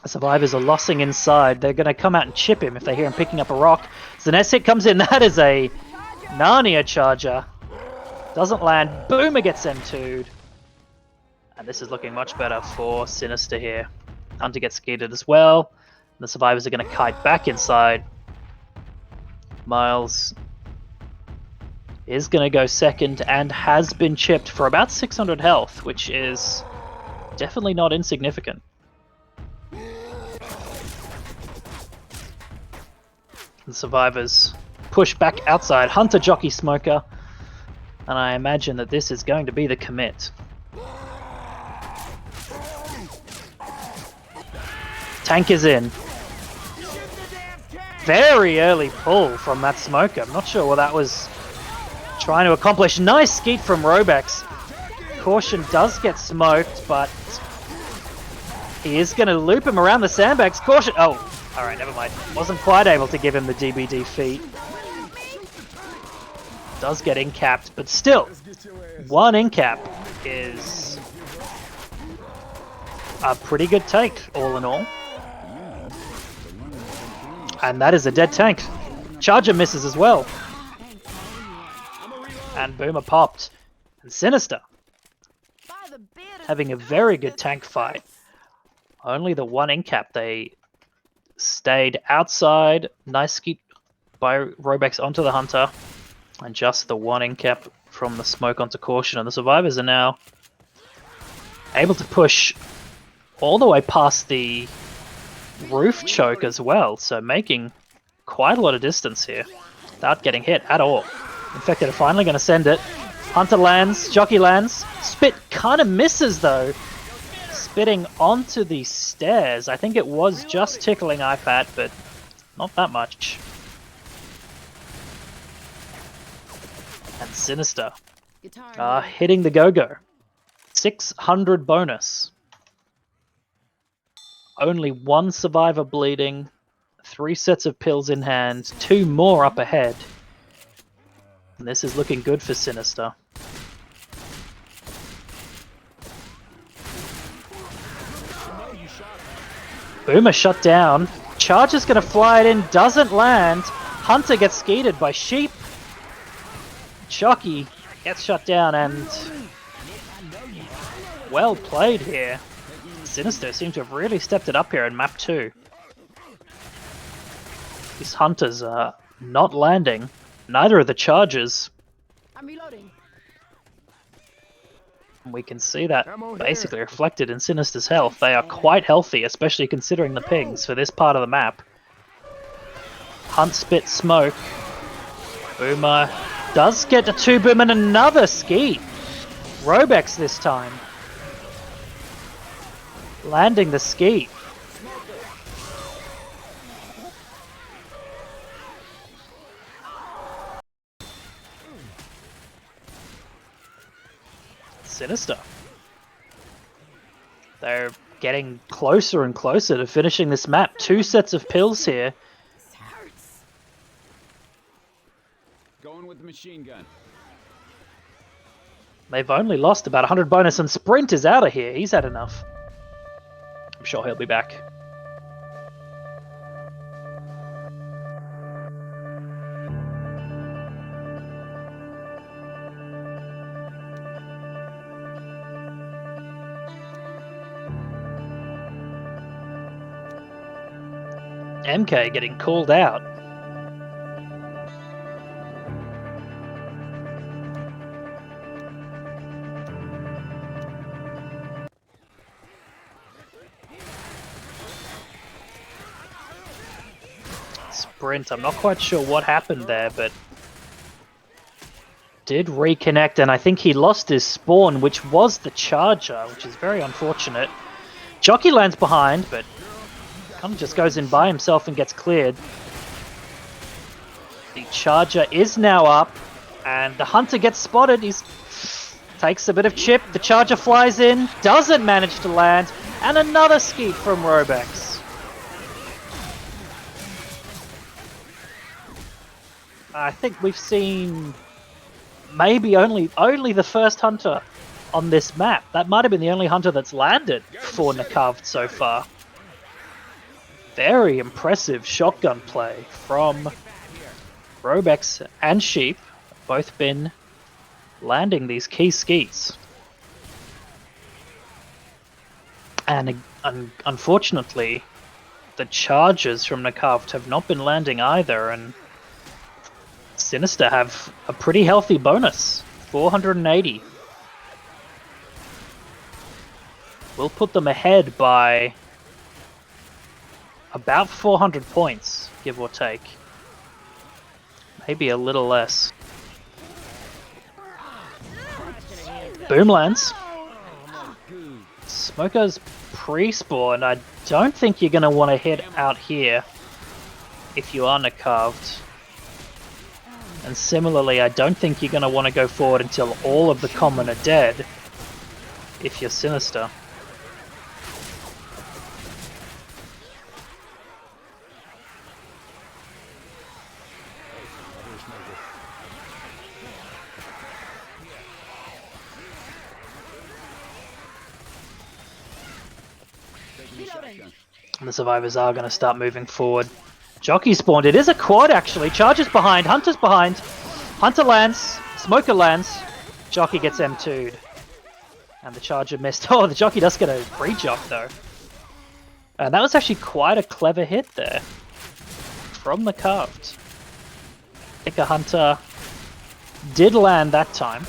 The survivors are lossing inside. They're going to come out and chip him if they hear him picking up a rock. So the next hit comes in. That is a Narnia charger. Doesn't land. Boomer gets M2'd. And this is looking much better for Sinister here. Hunter gets skeeted as well. The survivors are going to kite back inside. Miles is going to go second and has been chipped for about 600 health, which is definitely not insignificant. The survivors push back outside. Hunter, Jockey, Smoker. And I imagine that this is going to be the commit. Tank is in. Very early pull from that Smoker. I'm not sure what that was trying to accomplish. Nice skeet from Robex. Caution does get smoked, but he is going to loop him around the sandbags. Caution. Oh, alright, never mind. Wasn't quite able to give him the DBD feat. Does get incapped, but still, one incap is a pretty good take, all in all. And that is a dead tank. Charger misses as well. And Boomer popped. And Sinister having a very good tank fight. Only the one incap. They stayed outside. Nice skeet by Robex onto the Hunter. And just the one incap from the smoke onto Caution. And the survivors are now able to push all the way past the roof choke as well, so making quite a lot of distance here without getting hit at all. Infected are finally going to send it. Hunter lands, Jockey lands. Spit kind of misses though. Spitting onto the stairs. I think it was just tickling iPad, but not that much. And Sinister hitting the go-go. 600 bonus. Only one survivor bleeding, 3 sets of pills in hand, 2 more up ahead. And this is looking good for Sinister. Boomer shut down. Charger's going to fly it in, doesn't land. Hunter gets skeeted by Sheep. Jockey gets shut down and well played here. Sinister seem to have really stepped it up here in map 2. These hunters are not landing. Neither are the chargers. I'm reloading. We can see that basically reflected in Sinister's health. They are quite healthy, especially considering the pings for this part of the map. Hunt spit smoke. Boomer does get a 2-boom and another skeet. Robex this time. Landing the skeet. Sinister. They're getting closer and closer to finishing this map. 2 sets of pills here. This hurts. Going with the machine gun. They've only lost about 100 bonus, and Sprint is out of here. He's had enough. I'm sure he'll be back. MK getting called out. Sprint, I'm not quite sure what happened there, but did reconnect, and I think he lost his spawn, which was the charger, which is very unfortunate. Jockey lands behind, but kind of just goes in by himself and gets cleared. The charger is now up, and the hunter gets spotted. He takes a bit of chip. The charger flies in, doesn't manage to land, and another skeet from Robex. I think we've seen maybe only the first hunter on this map. That might have been the only hunter that's landed for NAKAVT so far. Very impressive shotgun play from Robex and Sheep. Both been landing these key skeets. And unfortunately, the charges from NAKAVT have not been landing either, and Sinister have a pretty healthy bonus, 480. We'll put them ahead by about 400 points, give or take. Maybe a little less. Boom lands. Smoker's pre-spawn. I don't think you're going to want to hit out here if you are NAKAVT. And similarly, I don't think you're going to want to go forward until all of the common are dead if you're Sinister. And the survivors are going to start moving forward. Jockey spawned. It is a quad, actually. Charger's behind. Hunter's behind. Hunter lands. Smoker lands. Jockey gets M2'd. And the Charger missed. Oh, the Jockey does get a free jock, though. And that was actually quite a clever hit there. From the NAKAVT. I think a Hunter did land that time.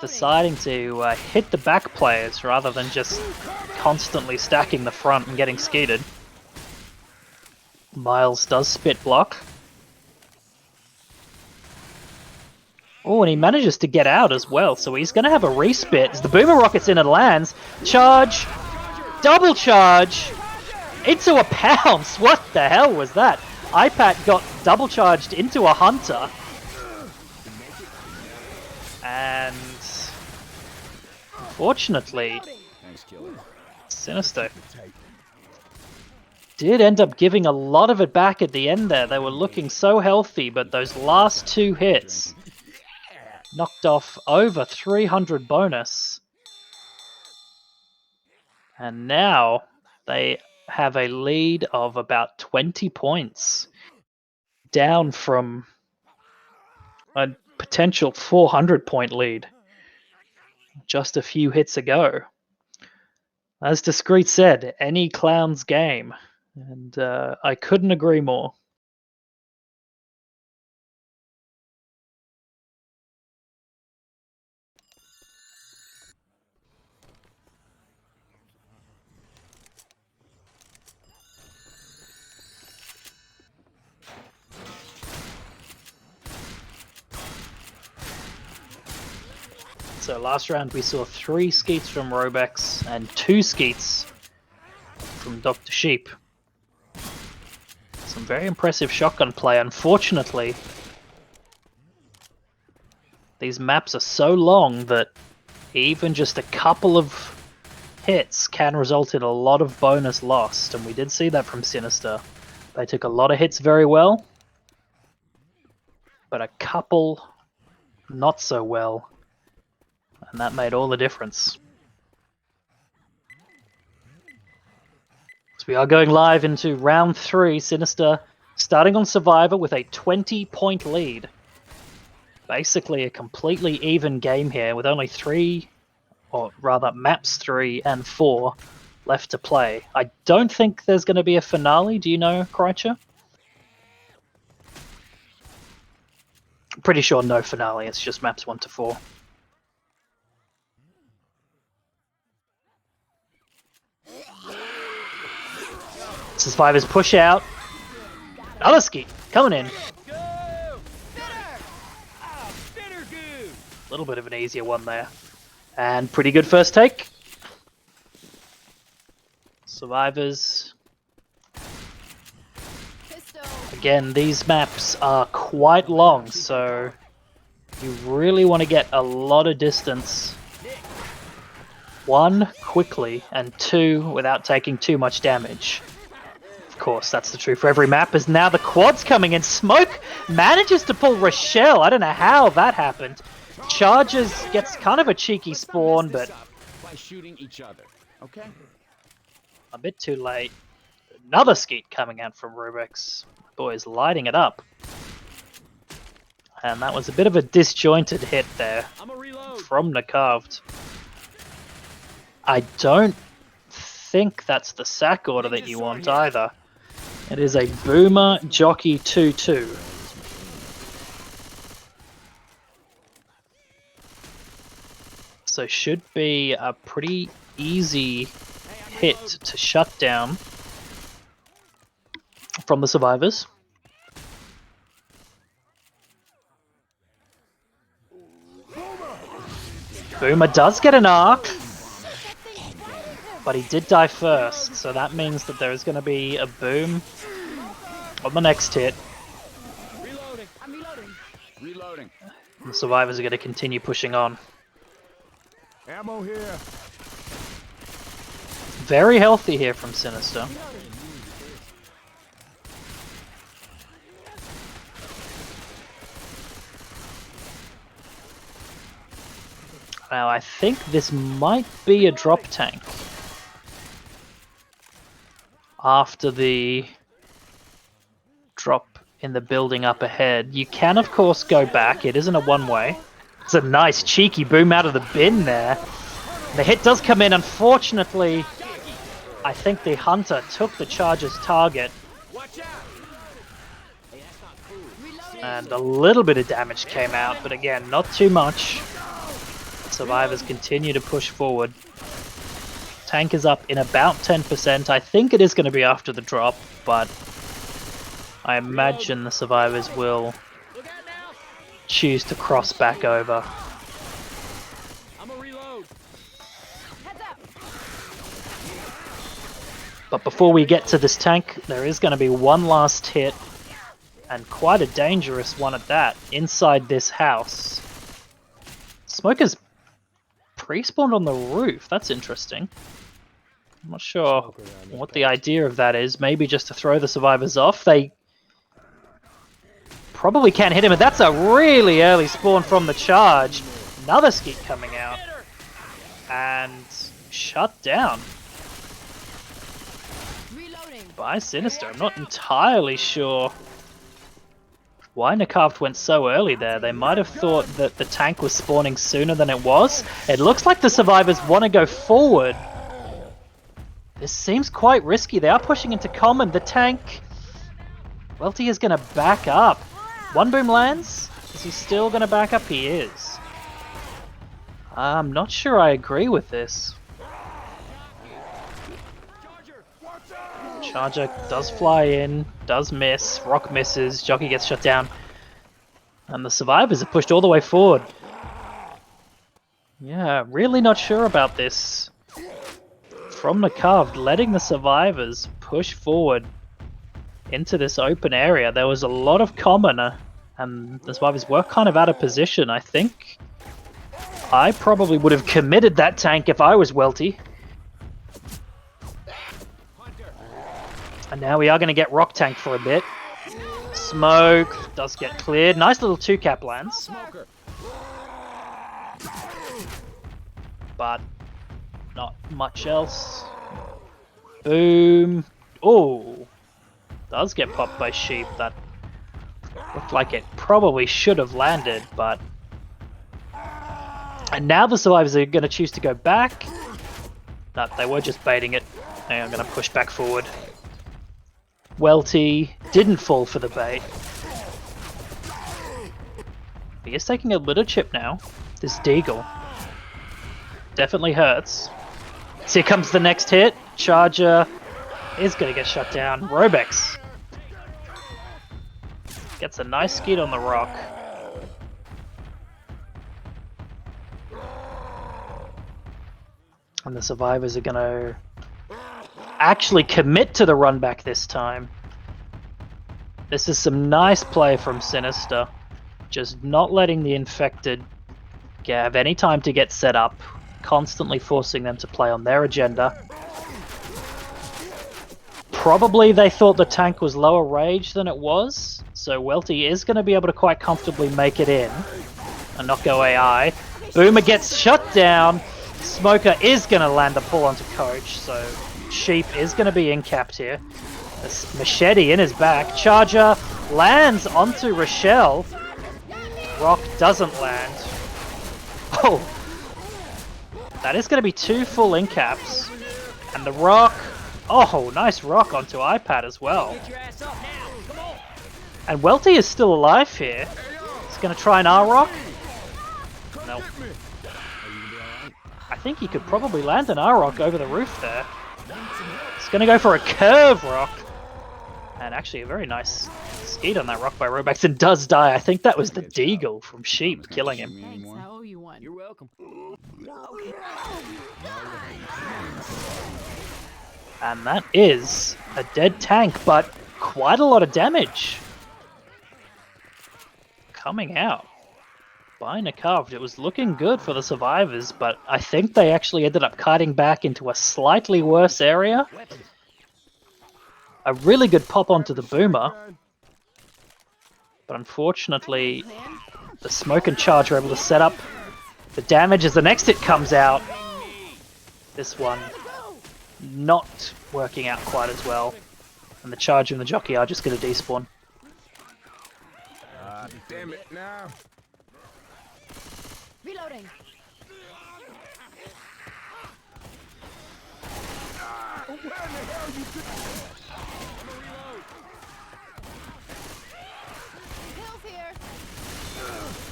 Deciding to hit the back players rather than just constantly stacking the front and getting skeeted. Miles does spit block. Oh, and he manages to get out as well, so he's going to have a respit as the boomer rockets in and lands. Charge! Double charge! Into a pounce! What the hell was that? iPad got double charged into a Hunter. And unfortunately, Sinister did end up giving a lot of it back at the end there. They were looking so healthy, but those last 2 hits knocked off over 300 bonus. And now they have a lead of about 20 points, down from a potential 400 point lead. just a few hits ago. As Discreet said, any clown's game. And I couldn't agree more. So last round we saw 3 skeets from Robex and 2 skeets from Dr. Sheep. Some very impressive shotgun play. Unfortunately, these maps are so long that even just a couple of hits can result in a lot of bonus lost, and we did see that from Sinister. They took a lot of hits very well, but a couple not so well, and that made all the difference. So we are going live into round 3. Sinister starting on Survivor with a 20-point lead. Basically a completely even game here with only 3, or rather maps 3 and 4 left to play. I don't think there's going to be a finale. Do you know, Kreitcher? Pretty sure no finale. It's just maps 1 to 4. Survivors push out. Another skeet coming in. A little bit of an easier one there. And pretty good first take. Survivors. Again, these maps are quite long, so you really want to get a lot of distance. 1, quickly, and 2, without taking too much damage. Of course, that's the truth for every map, as now the quad's coming in. Smoke manages to pull Rochelle. I don't know how that happened. Charges gets kind of a cheeky spawn, but by shooting each other. Okay? a bit too late. Another skeet coming out from Rubix. Boys lighting it up. And that was a bit of a disjointed hit there from NAKAVT. I don't think that's the sack order that you want either. It is a Boomer Jockey 2-2. So should be a pretty easy hit to shut down from the survivors. Boomer does get an arc, but he did die first, so that means that there is going to be a boom on the next hit. Reloading. I'm reloading. Reloading. The survivors are going to continue pushing on. Ammo here. Very healthy here from Sinister. Now I think this might be a drop tank. After the drop in the building up ahead. You can of course go back, it isn't a one-way. It's a nice cheeky boom out of the bin there. The hit does come in, unfortunately. I think the hunter took the charger's target. And a little bit of damage came out, but again, not too much. Survivors continue to push forward. Tank is up in about 10%. I think it is going to be after the drop, but I imagine the survivors will choose to cross back over. But before we get to this tank, there is going to be one last hit, and quite a dangerous one at that, inside this house. Smoker's pre-spawned on the roof. That's interesting. I'm not sure what the idea of that is. Maybe just to throw the survivors off. They probably can't hit him, and that's a really early spawn from the charge. Another skeet coming out. And shut down by Sinister. I'm not entirely sure why NAKAVT went so early there. They might have thought that the tank was spawning sooner than it was. It looks like the survivors want to go forward. This seems quite risky. They are pushing into common. The tank... Welty is going to back up. One boom lands. Is he still going to back up? He is. I'm not sure I agree with this. Charger does fly in, does miss, Rock misses, Jockey gets shut down. And the survivors are pushed all the way forward. Yeah, really not sure about this. From NAKAVT, letting the survivors push forward into this open area. There was a lot of common, and the survivors were kind of out of position, I think. I probably would have committed that tank if I was Welty. And now we are going to get Rock Tank for a bit. Smoke does get cleared. Nice little 2-cap lands. But not much else. Boom. Oh, does get popped by Sheep. That looked like it probably should have landed, but... And now the survivors are going to choose to go back. No, they were just baiting it. Now I'm going to push back forward. Welty didn't fall for the bait. He is taking a little chip now. This Deagle. Definitely hurts. So here comes the next hit. Charger is going to get shut down. Robex gets a nice skid on the rock. And the survivors are going to actually commit to the run back this time. This is some nice play from Sinister. Just not letting the infected have any time to get set up. Constantly forcing them to play on their agenda. Probably they thought the tank was lower rage than it was. So Welty is going to be able to quite comfortably make it in. And not go AI. Boomer gets shut down. Smoker is going to land a pull onto Coach, so Sheep is going to be in-capped here. This machete in his back. Charger lands onto Rochelle. Rock doesn't land. Oh! That is going to be 2 full in-caps. And the Rock... Oh, nice Rock onto iPad as well. And Welty is still alive here. He's going to try an R-Rock. Nope. I think he could probably land an R-Rock over the roof there. He's going to go for a curve rock. And actually a very nice skeet on that rock by Robex, and does die. I think that was the Deagle from Sheep killing him. Thanks, I owe you one. You're welcome. And that is a dead tank, but quite a lot of damage coming out by NAKAVT. It was looking good for the survivors, but I think they actually ended up kiting back into a slightly worse area. A really good pop onto the Boomer, but unfortunately the Smoke and Charge were able to set up the damage as the next hit comes out. This one not working out quite as well, and the Charge and the Jockey are just going to despawn. Damn it now. Reloading. Pills here.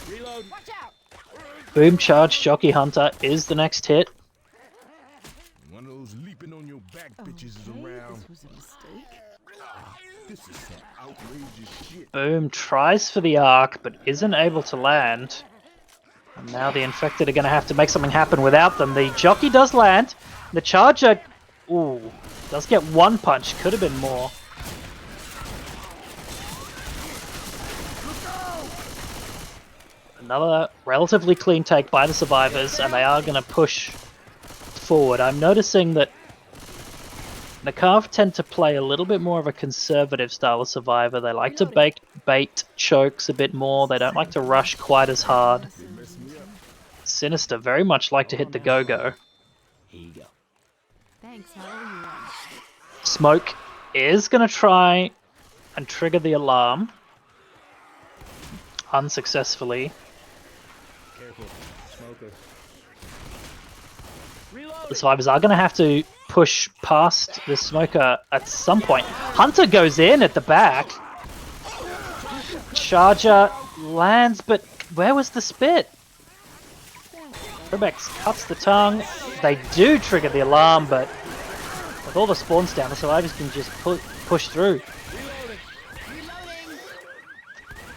Reload. Watch out. Boom Charge Jockey Hunter is the next hit. One of those leaping on your back bitches is around. This was a mistake. This is some outrageous shit. Boom tries for the arc, but isn't able to land. And now the infected are going to have to make something happen without them. The Jockey does land. The Charger, ooh, does get one punch. Could have been more. Another relatively clean take by the survivors, and they are going to push forward. I'm noticing that NAKAVT tend to play a little bit more of a conservative style of survivor. They like to bait chokes a bit more. They don't like to rush quite as hard. Sinister very much like to hit the go-go. Here you go. Thanks, I owe you one. Smoke is going to try and trigger the alarm. unsuccessfully. The survivors are going to have to push past the smoker at some point. Hunter goes in at the back. Charger lands, but where was the spit? Rebex cuts the tongue. They do trigger the alarm, but with all the spawns down, the survivors can just push through.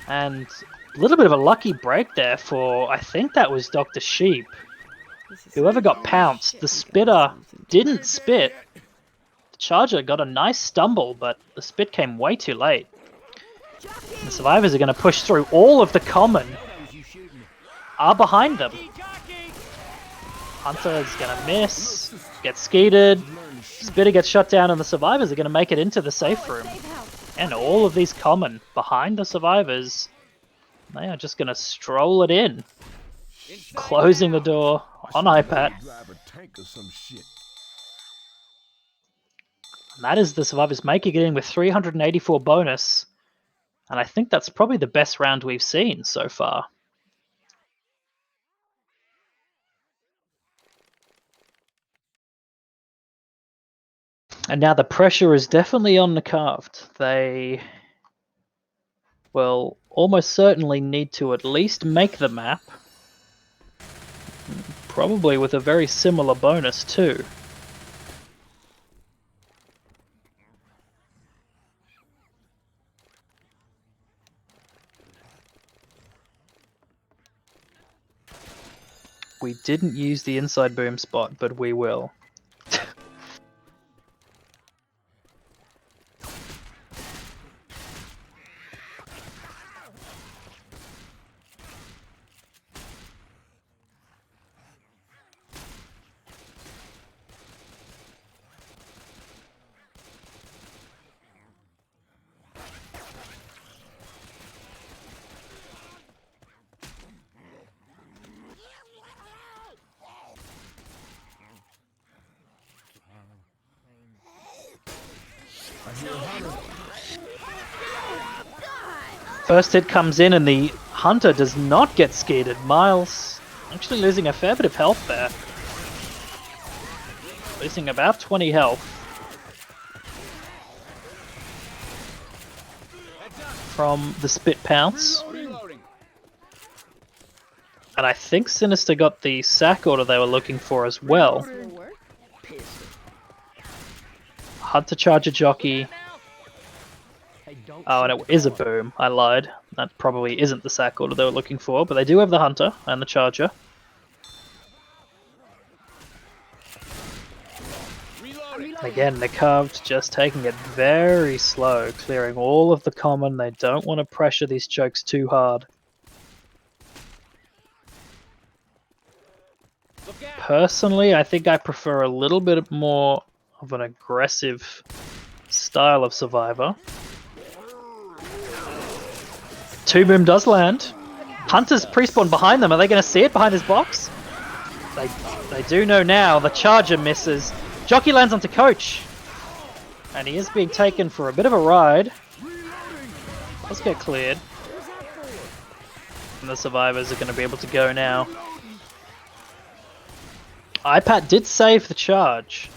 And a little bit of a lucky break there for, I think that was Dr. Sheep. Whoever got pounced, the spitter didn't spit. The Charger got a nice stumble, but the spit came way too late. And the survivors are going to push through. All of the common are behind them. Hunter is going to miss, get skeeted, spitter gets shut down, and the survivors are going to make it into the safe room. And all of these common behind the survivors, they are just going to stroll it in. Closing the door on iPad. And that is the survivors making it in with 384 bonus. And I think that's probably the best round we've seen so far. And now the pressure is definitely on NAKAVT. They will almost certainly need to at least make the map. Probably with a very similar bonus too. We didn't use the inside boom spot, but we will. First hit comes in and the Hunter does not get skeeted. Miles actually losing a fair bit of health there. Losing about 20 health. From the spit pounce. And I think Sinister got the sack order they were looking for as well. Hunter Charger Jockey. Oh, and it is a boom. I lied. That probably isn't the sack order they were looking for, but they do have the Hunter and the Charger. Again, NAKAVT just taking it very slow, clearing all of the common. They don't want to pressure these chokes too hard. Personally, I think I prefer a little bit more of an aggressive style of survivor. Two boom does land. Hunter's pre-spawn behind them. Are they going to see it behind his box? They do know now. The Charger misses. Jockey lands onto Coach. And he is being taken for a bit of a ride. Let's get cleared. And the survivors are going to be able to go now. iPad did save the charge.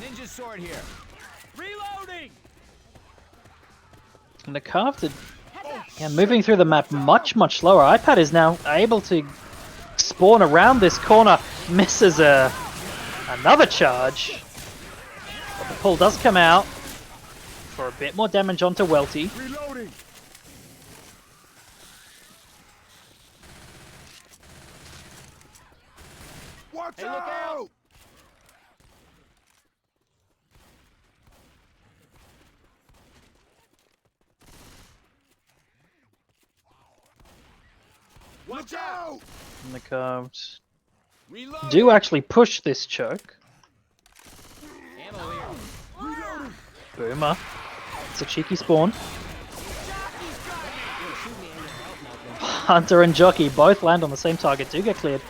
Ninja sword here. Reloading. NAKAVT, moving through the map much slower. iPad is now able to spawn around this corner. Misses another charge. But the pull does come out for a bit more damage onto Welty. Reloading. Watch out! Watch out! NAKAVT do actually push this choke. Boomer. It's a cheeky spawn. Hunter and Jockey both land on the same target, do get cleared.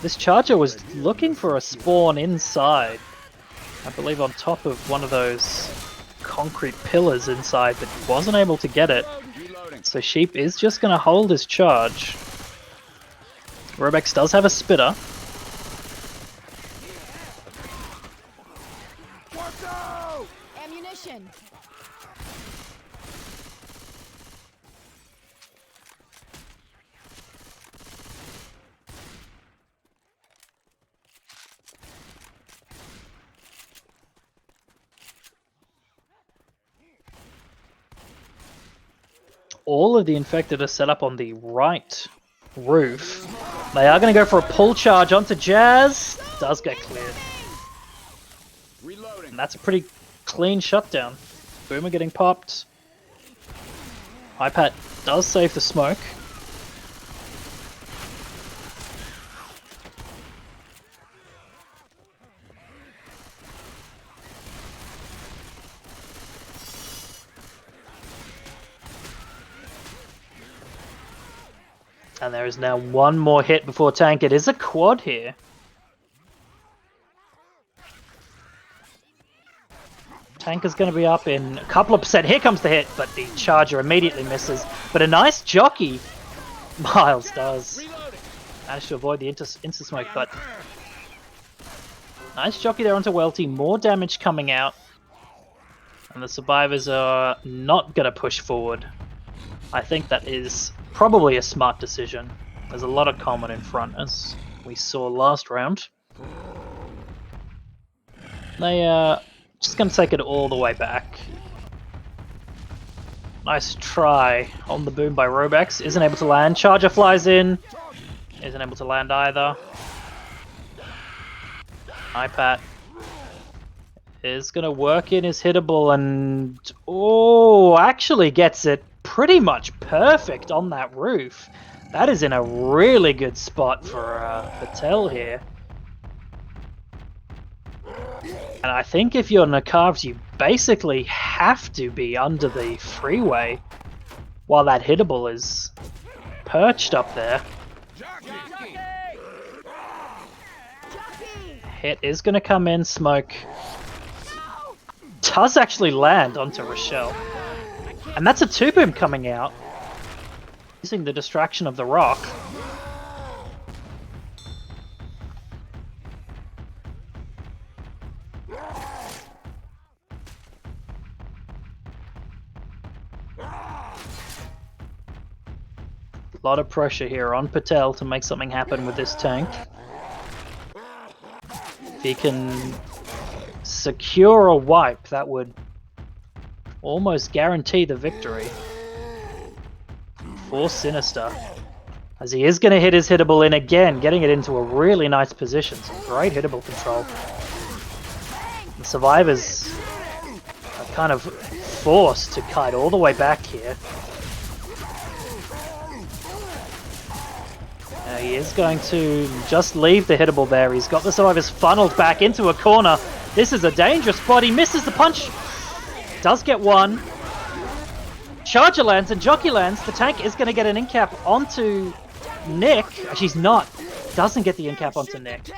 This Charger was looking for a spawn inside. I believe on top of one of those concrete pillars inside, but wasn't able to get it. So Sheep is just going to hold his charge. Robex does have a spitter. Ammunition. All of the infected are set up on the right roof. They are going to go for a pull charge onto Jazz. Does get cleared. And that's a pretty clean shutdown. Boomer getting popped. iPad does save the smoke. And there is now one more hit before tank. It is a quad here. Tank is going to be up in a couple of percent. Here comes the hit, but the charger immediately misses. But a nice jockey. Miles does manage to avoid the insta-smoke, but nice jockey there onto Welty. More damage coming out. And the survivors are not going to push forward. I think that is probably a smart decision. There's a lot of common in front, as we saw last round. They are just going to take it all the way back. Nice try on the boom by Robex. Isn't able to land. Charger flies in. Isn't able to land either. iPad is going to work in his hittable and... oh, actually gets it pretty much perfect on that roof. That is in a really good spot for Patel here. And I think if you're NAKAVT, you basically have to be under the freeway while that hittable is perched up there. Hit is going to come in, smoke. Does actually land onto Rochelle. And that's a 2-boom coming out. Using the distraction of the rock. A lot of pressure here on Patel to make something happen with this tank. If he can secure a wipe, that would almost guarantee the victory for Sinister. As he is going to hit his hittable in again, getting it into a really nice position. Some great hittable control. The survivors are kind of forced to kite all the way back here. He is going to just leave the hittable there. He's got the survivors funneled back into a corner. This is a dangerous spot. He misses the punch. Does get one. Charger lands and jockey lands. The tank is going to get an in-cap onto Nick. She's not. Doesn't get the in-cap onto Nick.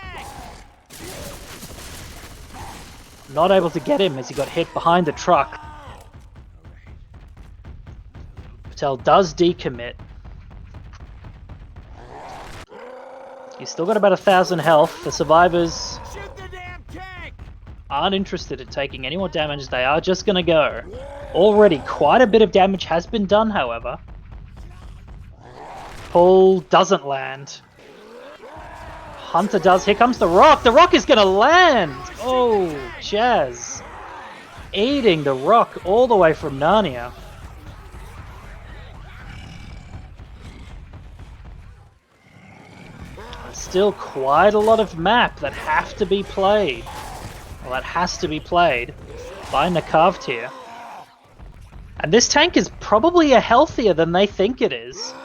Not able to get him as he got hit behind the truck. Patel does decommit. He's still got about 1,000 health. The survivors aren't interested in taking any more damage. They are just going to go. Already quite a bit of damage has been done, however. Pull doesn't land. Hunter does. Here comes the rock. The rock is going to land. Oh, Jazz. Eating the rock all the way from Narnia. Still quite a lot of map that have to be played. Well, that has to be played by NAKAVT here. And this tank is probably healthier than they think it is.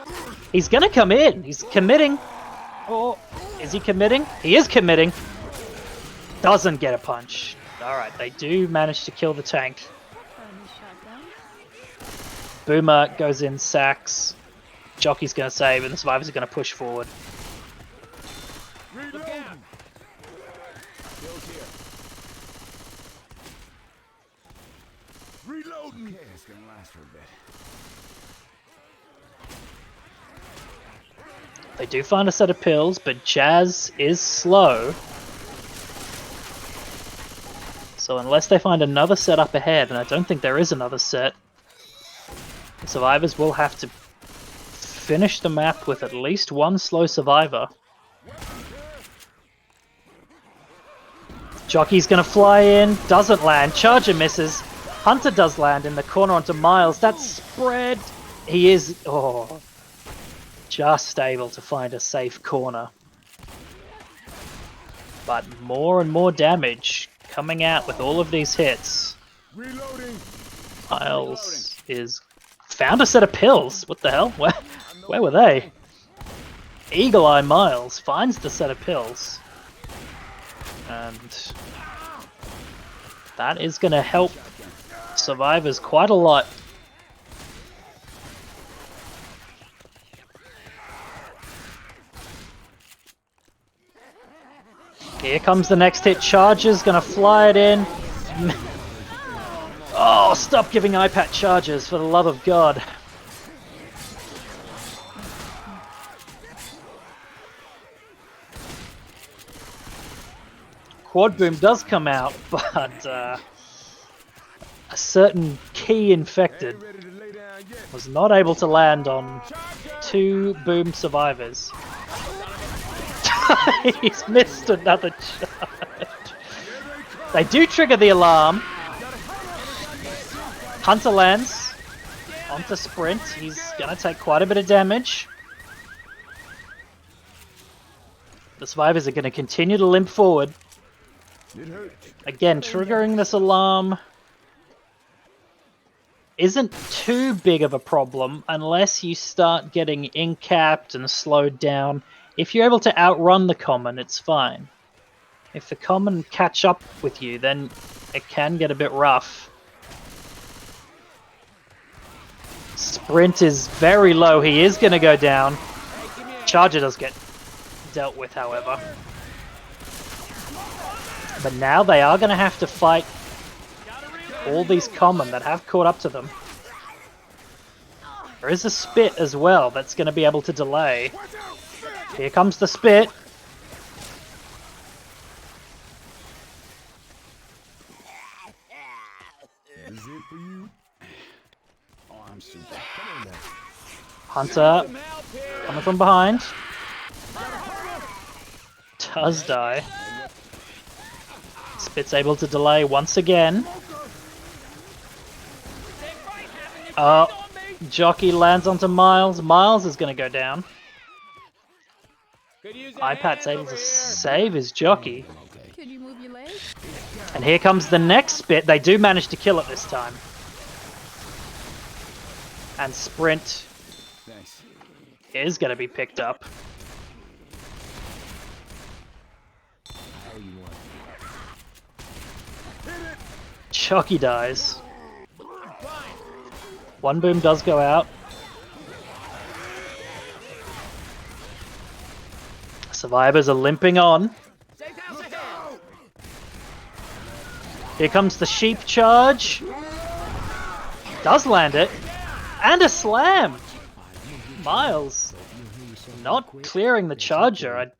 He's going to come in. He's committing. Oh, is he committing? He is committing. Doesn't get a punch. Alright, they do manage to kill the tank. Boomer goes in, sacks. Jockey's going to save, and the survivors are going to push forward. Reloading. Okay, it's gonna last for a bit. They do find a set of pills, but Jazz is slow. So unless they find another set up ahead, and I don't think there is another set, the survivors will have to finish the map with at least one slow survivor. Jockey's gonna fly in, doesn't land, Charger misses. Hunter does land in the corner onto Miles. That's spread. He is just able to find a safe corner. But more and more damage coming out with all of these hits. Reloading. Miles is found a set of pills. What the hell? Where were they? Eagle Eye Miles finds the set of pills. And that is going to help survivors quite a lot. Here comes the next hit. Charger's going to fly it in. Oh, stop giving iPad charges, for the love of God. Quad boom does come out, but a certain key infected was not able to land on 2 boom survivors. He's missed another charge. They do trigger the alarm. Hunter lands onto Sprint. He's gonna take quite a bit of damage. The survivors are gonna continue to limp forward. Again, triggering this alarm isn't too big of a problem unless you start getting incapped and slowed down. If you're able to outrun the common, it's fine. If the common catch up with you, then it can get a bit rough. Sprint is very low. He is going to go down. Charger does get dealt with, however. But now they are going to have to fight all these common that have caught up to them. There is a spit as well that's going to be able to delay. Here comes the spit. Is it for you? Oh, I'm super. Come on now. Hunter coming from behind. Does die. Spit's able to delay once again. Jockey lands onto Miles. Miles is going to go down. iPad's able to save his jockey. Could you move your leg? And here comes the next spit. They do manage to kill it this time. And Sprint Thanks. is going to be picked up. Jockey dies. One boom does go out. Survivors are limping on. Here comes the sheep charge. Does land it. And a slam! Miles not clearing the charger. I'm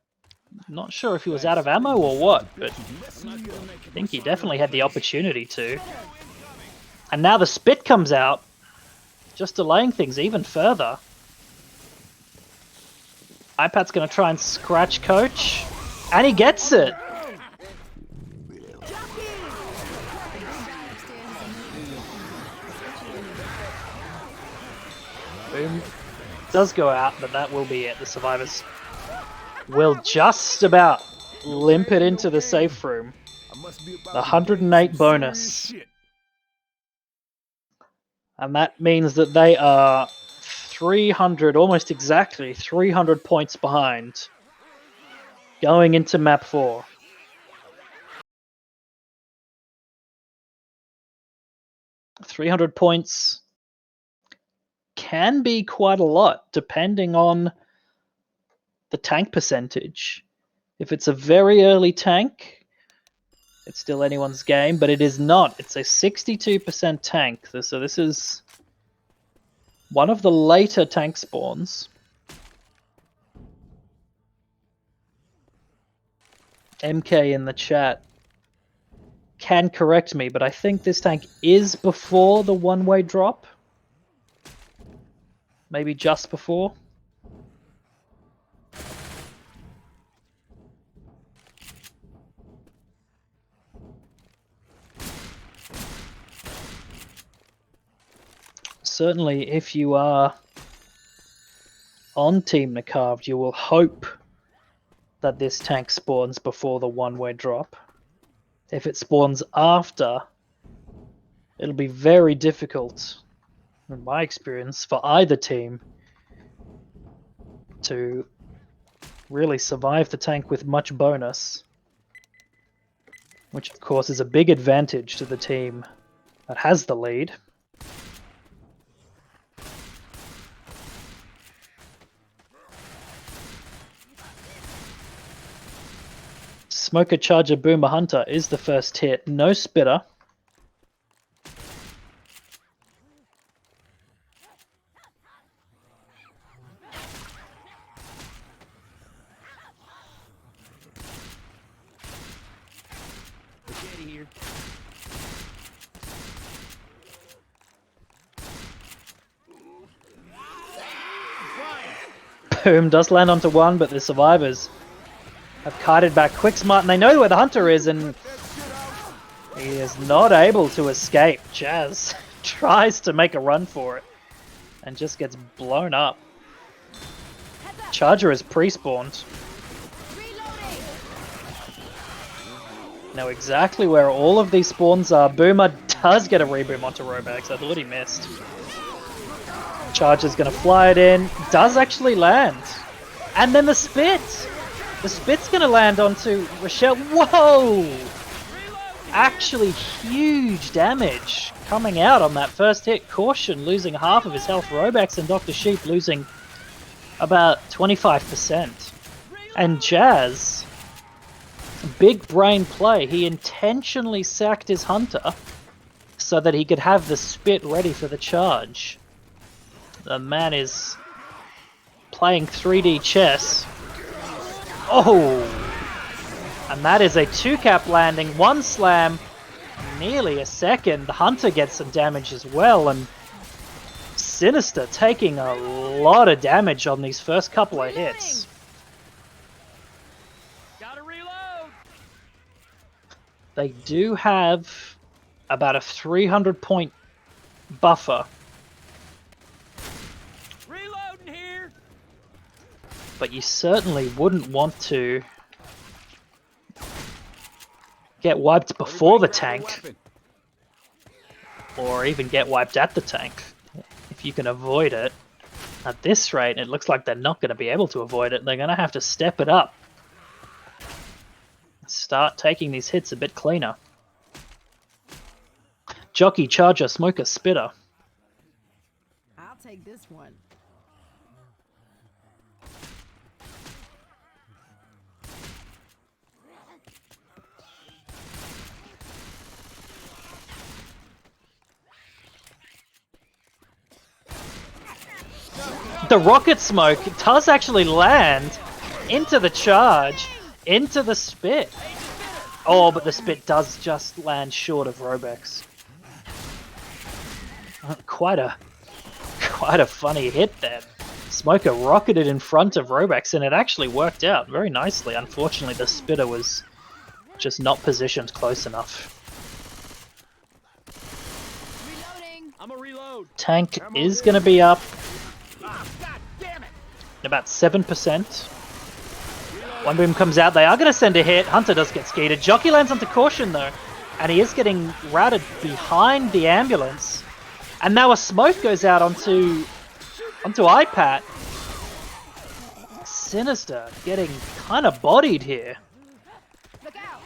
not sure if he was out of ammo or what, but I think he definitely had the opportunity to. And now the spit comes out, just delaying things even further. iPad's going to try and scratch Coach, and he gets it! Boom does go out, but that will be it. The survivors will just about limp it into the safe room. The 108 bonus. And that means that they are 300, almost exactly 300 points behind going into map 4. $300 points can be quite a lot depending on the tank percentage. If it's a very early tank, it's still anyone's game, but it is not. It's a 62% tank. So this is one of the later tank spawns. MK in the chat can correct me, but I think this tank is before the one-way drop. Maybe just before. Certainly, if you are on Team NAKAVT, you will hope that this tank spawns before the one-way drop. If it spawns after, it'll be very difficult, in my experience, for either team to really survive the tank with much bonus, which of course is a big advantage to the team that has the lead. Smoker Charger Boomer Hunter is the first hit. No spitter. Boom does land onto one, but the survivors have kited back quick smart, and they know where the hunter is, and he is not able to escape. Jazz tries to make a run for it and just gets blown up. Charger is pre-spawned. Know exactly where all of these spawns are. Boomer does get a reboom onto Robax. I thought he missed. Charger's gonna fly it in. Does actually land. And then the spit! The spit's gonna land onto Rochelle. Whoa! Actually huge damage coming out on that first hit. Caution losing half of his health. Robax and Dr. Sheep losing about 25%. And Jazz, big brain play. He intentionally sacked his hunter so that he could have the spit ready for the charge. The man is playing 3D chess. Oh! And that is a 2-cap landing, 1 slam, nearly a second. The hunter gets some damage as well, and Sinister taking a lot of damage on these first couple of hits. Gotta reload. They do have about a 300-point buffer. Reloading here. But you certainly wouldn't want to get wiped before the tank, or even get wiped at the tank, if you can avoid it. At this rate, it looks like they're not going to be able to avoid it. They're going to have to step it up. Start taking these hits a bit cleaner. Jockey, Charger, Smoker, Spitter. I'll take this one. The rocket smoke does actually land into the charge, into the spit. Oh, but the spit does just land short of Robex. Quite a funny hit there. Smoker rocketed in front of Robex, and it actually worked out very nicely. Unfortunately, the spitter was just not positioned close enough. Reloading. I'm a reload. Tank is going to be up about 7%. One boom comes out. They are going to send a hit. Hunter does get skeeted. Jockey lands onto Caution though, and he is getting routed behind the ambulance. And now a smoke goes out onto iPat. Sinister getting kind of bodied here. Look out.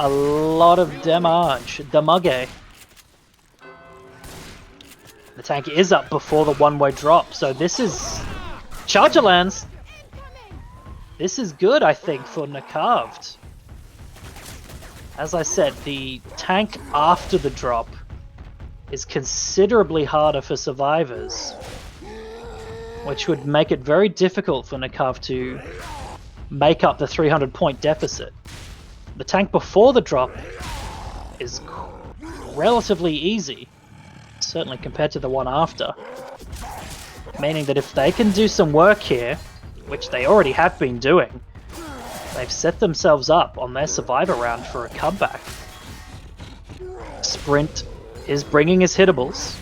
A lot of damage. Damage. The tank is up before the one-way drop, so this is... Charger lands. This is good, I think, for NAKAVT. As I said, the tank after the drop is considerably harder for survivors, which would make it very difficult for NAKAVT to make up the 300-point deficit. The tank before the drop is relatively easy, certainly compared to the one after. Meaning that if they can do some work here, which they already have been doing, they've set themselves up on their survivor round for a comeback. Sprint is bringing his hittables.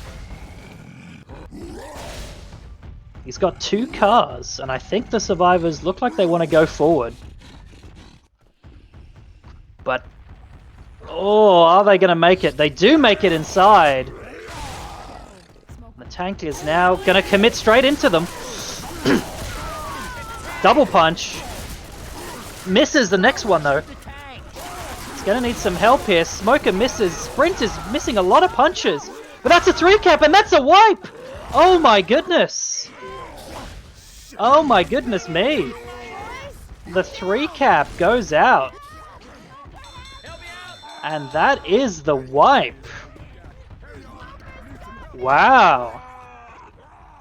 He's got 2 cars, and I think the survivors look like they want to go forward. But, oh, are they going to make it? They do make it inside. The tank is now going to commit straight into them. Double punch. Misses the next one, though. He's going to need some help here. Smoker misses. Sprint is missing a lot of punches. But that's a 3-cap, and that's a wipe! Oh my goodness. Oh my goodness me. The 3-cap goes out. And that is the wipe. Wow.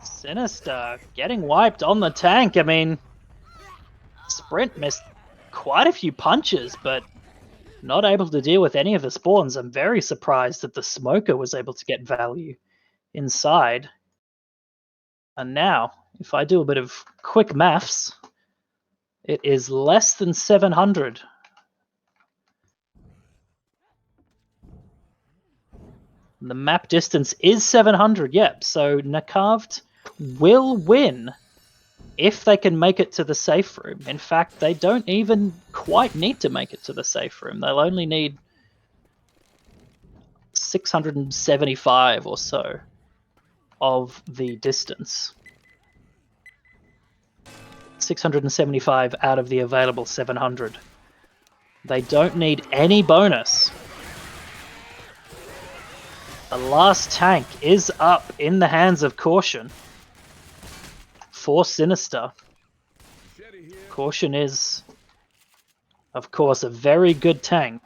Sinister getting wiped on the tank. I mean, Sprint missed quite a few punches, but not able to deal with any of the spawns. I'm very surprised that the Smoker was able to get value inside. And now, if I do a bit of quick maths, it is less than 700. The map distance is 700, yep. So NAKAVT will win if they can make it to the safe room. In fact, they don't even quite need to make it to the safe room. They'll only need 675 or so of the distance. 675 out of the available 700. They don't need any bonus. The last tank is up in the hands of Caution for Sinister. Caution is, of course, a very good tank.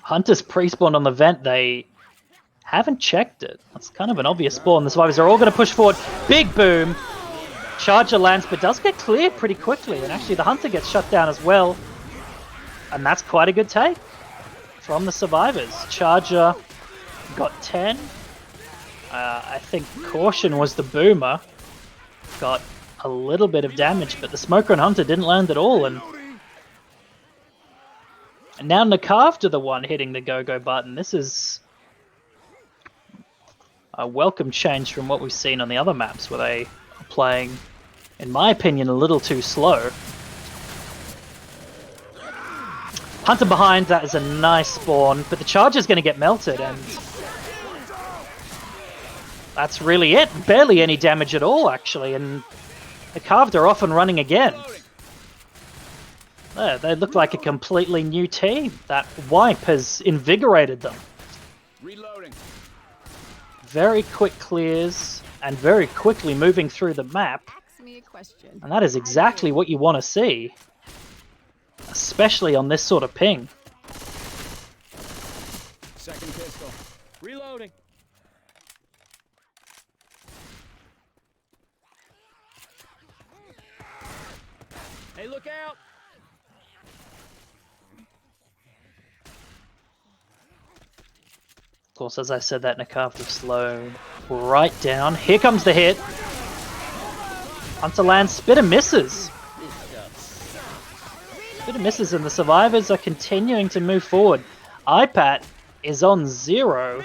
Hunter's pre-spawned on the vent. They haven't checked it. That's kind of an obvious spawn. The survivors are all going to push forward. Big boom. Charger lands, but does get cleared pretty quickly. And actually the Hunter gets shut down as well. And that's quite a good take from the survivors. Charger got 10. I think Caution was the boomer. Got a little bit of damage, but the Smoker and Hunter didn't land at all. And now NAKAVT are the one hitting the go-go button. This is a welcome change from what we've seen on the other maps, where they are playing, in my opinion, a little too slow. Hunter behind, that is a nice spawn, but the Charger's going to get melted, and that's really it. Barely any damage at all, actually, and NAKAVT are off and running again. They look like a completely new team. That wipe has invigorated them. Reloading. Very quick clears and very quickly moving through the map. Ask me a question. And that is exactly what you want to see, especially on this sort of ping. Second pistol. Reloading. Hey, look out! Of course, as I said, that NAKAVT have slowed right down. Here comes the hit. Hunter lands, Spitter misses. Spitter misses, and the survivors are continuing to move forward. iPat is on 0.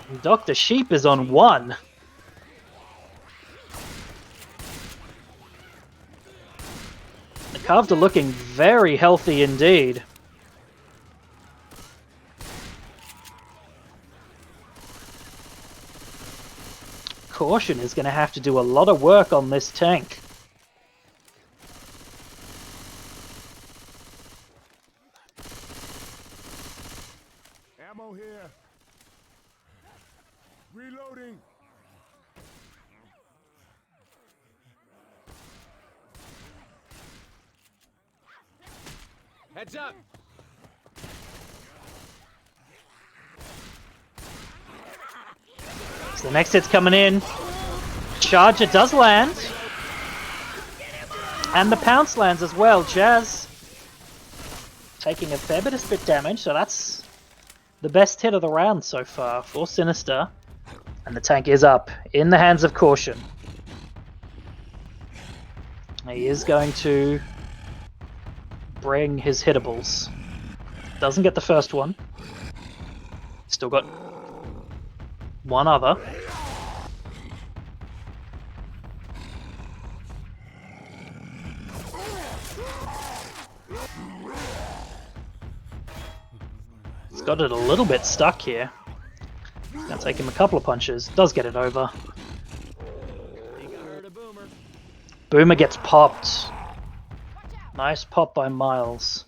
And Dr. Sheep is on 1. NAKAVT are looking very healthy indeed. Caution is going to have to do a lot of work on this tank. Ammo here. Reloading. Heads up. So the next hit's coming in. Charger does land. And the pounce lands as well. Jazz taking a fair bit of spit damage, so that's the best hit of the round so far for Sinister. And the tank is up in the hands of Caution. He is going to bring his hittables. Doesn't get the first one. Still got one other. He's got it a little bit stuck here. It's gonna take him a couple of punches. Does get it over. Boomer gets popped. Nice pop by Miles.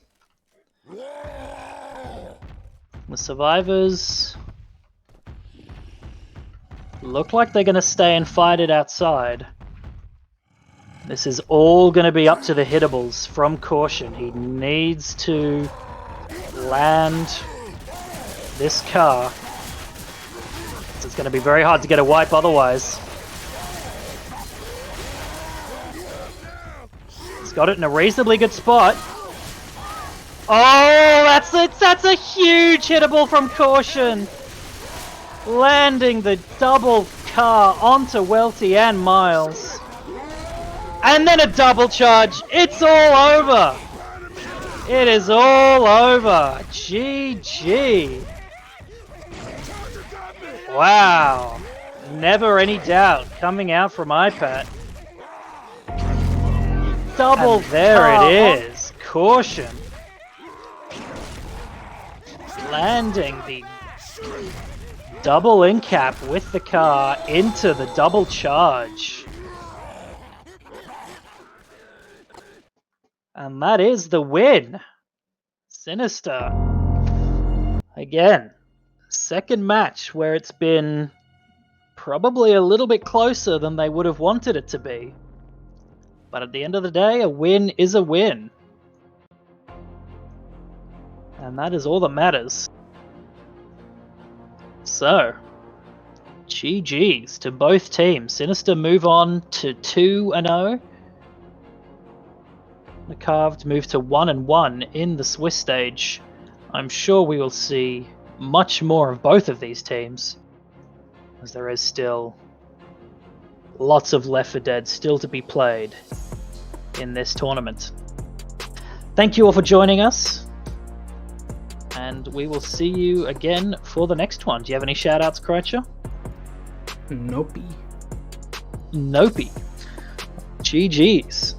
The survivors look like they're going to stay and fight it outside. This is all going to be up to the hittables from Caution. He needs to land this car. It's going to be very hard to get a wipe otherwise. He's got it in a reasonably good spot. Oh, that's a huge hittable from Caution. Landing the double car onto Welty and Miles. And then a double charge. It's all over. It is all over. GG. Wow. Never any doubt coming out from iPad. Double, and there it is. Caution. Landing the double in cap with the car into the double charge. And that is the win. Sinister. Again, second match where it's been probably a little bit closer than they would have wanted it to be. But at the end of the day, a win is a win. And that is all that matters. So, GG's to both teams. Sinister move on to 2-0. NAKAVT move to 1-1 in the Swiss stage. I'm sure we will see much more of both of these teams, as there is still lots of Left 4 Dead still to be played in this tournament. Thank you all for joining us, and we will see you again for the next one. Do you have any shout-outs, Kreutzer? Nope. GG's.